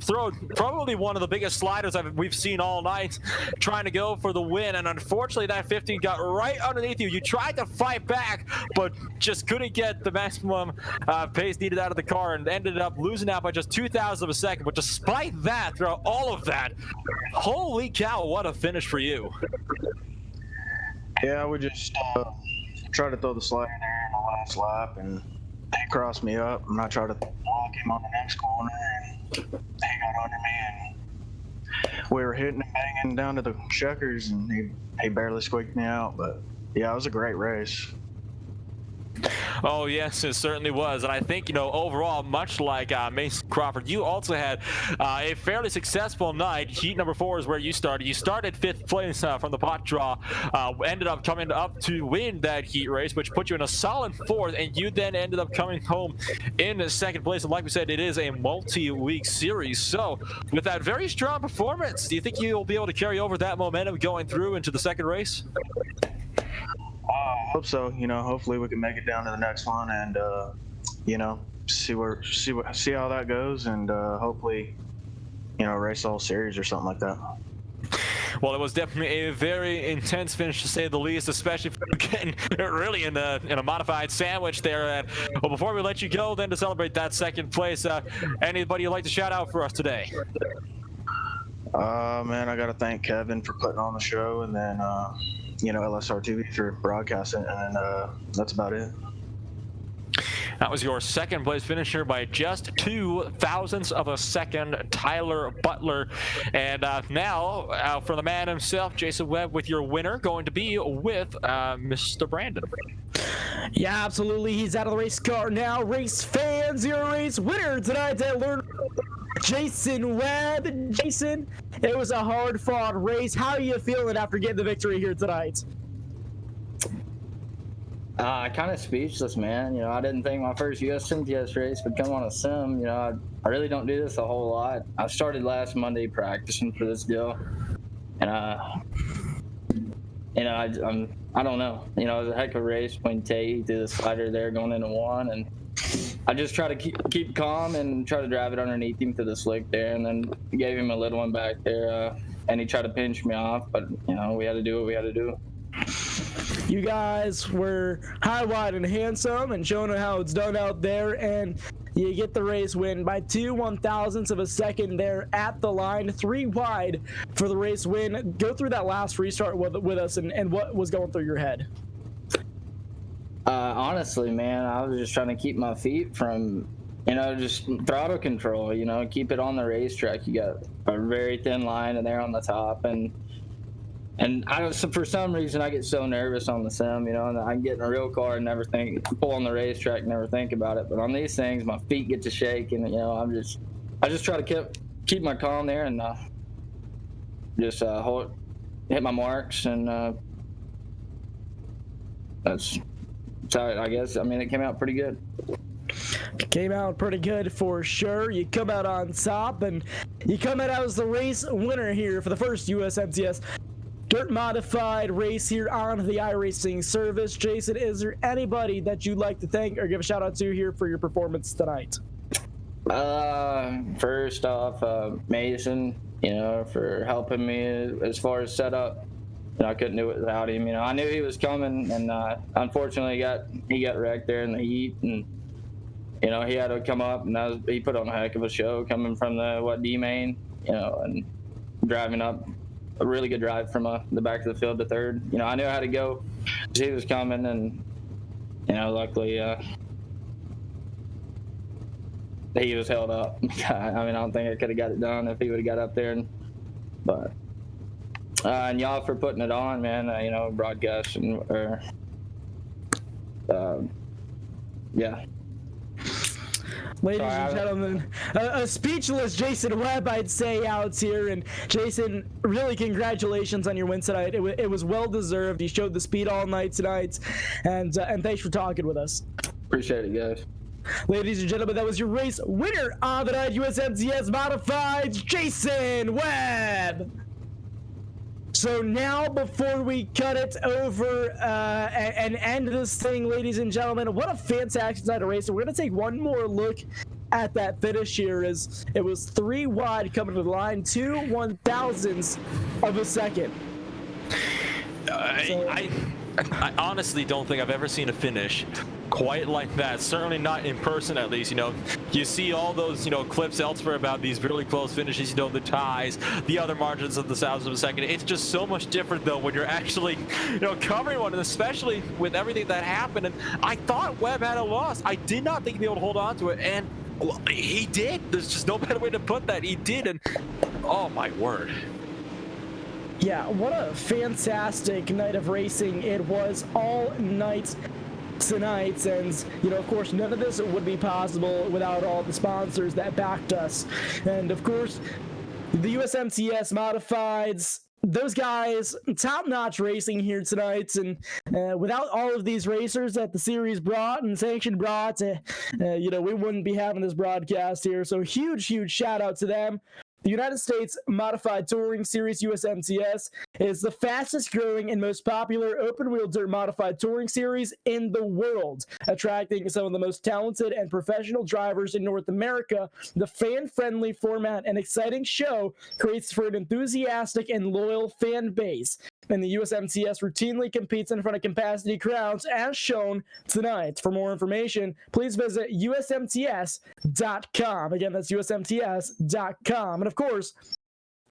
throw probably one of the biggest sliders we've seen all night, trying to go for the win. And unfortunately, that 15 got right underneath you. You tried to fight back, but just couldn't get the maximum pace needed out of the car, and ended up losing out by just 0.02 of a second. But despite that, throughout all of that, holy cow, what a finish for you. Yeah, we just tried to throw the slider there in the last lap, and he crossed me up, and I tried to block him on the next corner, and he got under me, and we were hitting and banging down to the checkers, and he barely squeaked me out. But yeah, it was a great race. Oh, yes, it certainly was. And I think, overall, much like Mason Crawford, you also had a fairly successful night. Heat number 4 is where you started. You started 5th place from the pot draw, ended up coming up to win that heat race, which put you in a solid 4th, and you then ended up coming home in 2nd place. And like we said, it is a multi-week series. So with that very strong performance, do you think you'll be able to carry over that momentum going through into the 2nd race? I hope so. Hopefully we can make it down to the next one, and see how that goes, and hopefully race the whole series or something like that. Well, it was definitely a very intense finish, to say the least, especially for getting really in a modified sandwich there. Well, before we let you go, then, to celebrate that 2nd place, anybody you'd like to shout out for us today? Man, I got to thank Kevin for putting on the show, and then LSRTV for broadcasting, and that's about it. That was your 2nd place finisher by just 0.02 of a second, Tyler Butler. And now, for the man himself, Jason Webb, with your winner, going to be with Mr. Brandon. Yeah, absolutely. He's out of the race car now. Race fans, your race winner tonight at Lernerville, Jason Webb. Jason, it was a hard-fought race. How are you feeling after getting the victory here tonight? Kind of speechless, man. I didn't think my first USMTS race would come on a sim. I really don't do this a whole lot. I started last Monday practicing for this deal, and I don't know. It was a heck of a race between Tay through the slider there going into 1, and I just try to keep calm and try to drive it underneath him through the slick there, and then gave him a little one back there, and he tried to pinch me off, but we had to do what we had to do. You guys were high, wide, and handsome, and showing how it's done out there, and you get the race win by 2/1000ths of a second there at the line, 3 wide for the race win. Go through that last restart with us, and what was going through your head? Honestly, man, I was just trying to keep my feet from, just throttle control, keep it on the racetrack. You got a very thin line in there on the top, and for some reason I get so nervous on the sim, and I get in a real car and never pull on the racetrack, never think about it. But on these things, my feet get to shake, and I just try to keep my calm there, and just hit my marks, and that's how I guess. It came out pretty good. Came out pretty good for sure. You come out on top, and you come out as the race winner here for the first USMTS dirt modified race here on the iRacing service. Jason, is there anybody that you'd like to thank or give a shout out to here for your performance tonight? First off, Mason, for helping me as far as setup. I couldn't do it without him. I knew he was coming, and unfortunately he got wrecked there in the heat, and he had to come up, and he put on a heck of a show coming from the D main, and driving up. A really good drive from the back of the field to 3rd. I knew how to go as he was coming, and luckily he was held up. I don't think I could have got it done if he would have got up there. But and y'all for putting it on, man. Broadcasting yeah. Ladies and gentlemen, a speechless Jason Webb, I'd say, out here. And Jason, really congratulations on your win tonight. It was well deserved. You showed the speed all night tonight, and thanks for talking with us. Appreciate it, guys. Ladies and gentlemen, that was your race winner on the night, USMTS Modifieds, Jason Webb. So now, before we cut it over and end this thing, ladies and gentlemen, what a fantastic night of racing. We're going to take one more look at that finish here. As it was 3 wide coming to the line, 2 1,000ths of a second. I honestly don't think I've ever seen a finish quite like that. Certainly not in person, at least. You see all those clips elsewhere about these really close finishes, the ties, the other margins of the thousandth of a second. It's just so much different though when you're actually covering one, and especially with everything that happened. And I thought Webb had a loss. I did not think he'd be able to hold on to it, and well, he did. There's just no better way to put that. He did, and oh my word. Yeah, what a fantastic night of racing it was all night tonight. And of course, none of this would be possible without all the sponsors that backed us. And of course, the USMTS Modifieds, those guys, top-notch racing here tonight. And without all of these racers that the series brought and Sanction brought, we wouldn't be having this broadcast here. So huge shout out to them. The United States Modified Touring Series, USMTS, is the fastest growing and most popular open-wheel dirt modified touring series in the world, attracting some of the most talented and professional drivers in North America. The fan-friendly format and exciting show creates for an enthusiastic and loyal fan base. And the USMTS routinely competes in front of capacity crowds, as shown tonight. For more information, please visit USMTS.com. Again, that's USMTS.com. And of course,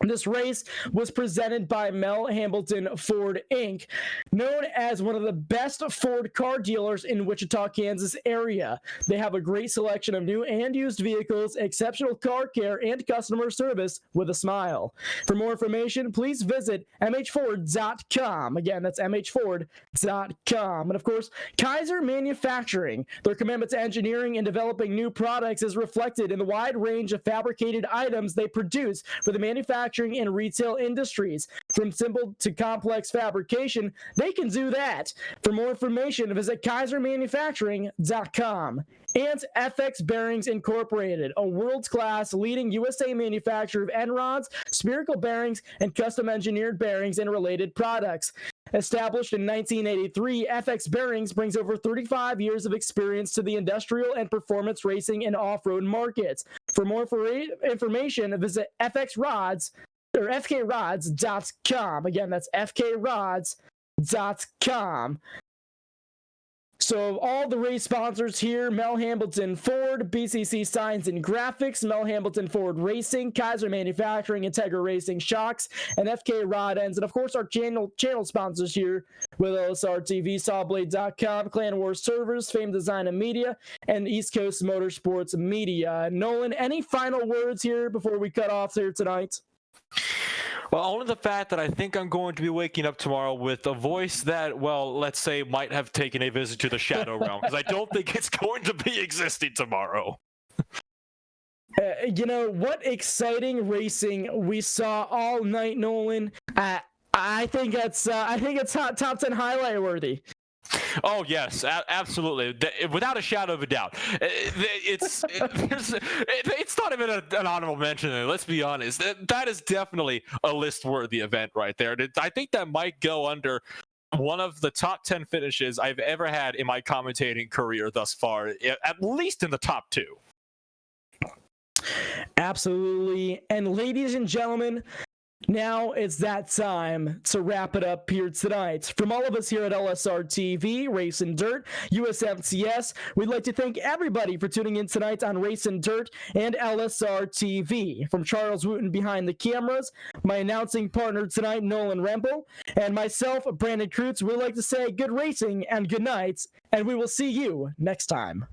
this race was presented by Mel Hambleton Ford Inc., known as one of the best Ford car dealers in Wichita, Kansas area. They have a great selection of new and used vehicles, exceptional car care, and customer service with a smile. For more information, please visit mhford.com. Again, that's mhford.com. And of course, Kaiser Manufacturing. Their commitment to engineering and developing new products is reflected in the wide range of fabricated items they produce for the manufacturing and retail industries. From simple to complex fabrication, they can do that. For more information, visit kaisermanufacturing.com. And FX Bearings Incorporated, a world-class leading USA manufacturer of end rods, spherical bearings, and custom engineered bearings and related products. Established in 1983, FX Bearings brings over 35 years of experience to the industrial and performance racing and off-road markets. For more information, visit fkrods.com. Again, that's fkrods.com. So of all the race sponsors here, Mel Hambleton Ford, BCC Signs and Graphics, Mel Hambleton Ford Racing, Kaiser Manufacturing, Integra Racing Shocks, and FK Rod Ends. And of course our channel sponsors here with LSRTV, Sawblade.com, Clan Wars Servers, Fame Design and Media, and East Coast Motorsports Media. Nolan, any final words here before we cut off here tonight? Well, only the fact that I think I'm going to be waking up tomorrow with a voice that, well, let's say might have taken a visit to the Shadow Realm, because I don't think it's going to be existing tomorrow. What exciting racing we saw all night, Nolan. I think it's top 10 highlight worthy. Oh yes, absolutely, without a shadow of a doubt. It's not even an honorable mention. Let's be honest. That is definitely a list-worthy event right there. I think that might go under one of the top 10 finishes I've ever had in my commentating career thus far, at least in the top 2. Absolutely. And ladies and gentlemen, now it's that time to wrap it up here tonight. From all of us here at LSRTV, Race and Dirt, USMTS, we'd like to thank everybody for tuning in tonight on Race and Dirt and LSRTV. From Charles Wooten behind the cameras, my announcing partner tonight, Nolan Rempel, and myself, Brandon Kreutz, we'd like to say good racing and good night, and we will see you next time.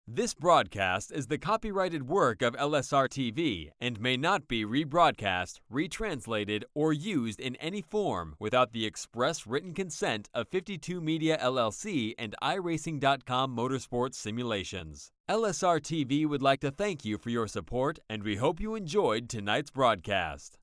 This broadcast is the copyrighted work of LSRTV and may not be rebroadcast, retranslated, or used in any form without the express written consent of 52 Media LLC and iRacing.com Motorsports Simulations. LSRTV would like to thank you for your support, and we hope you enjoyed tonight's broadcast.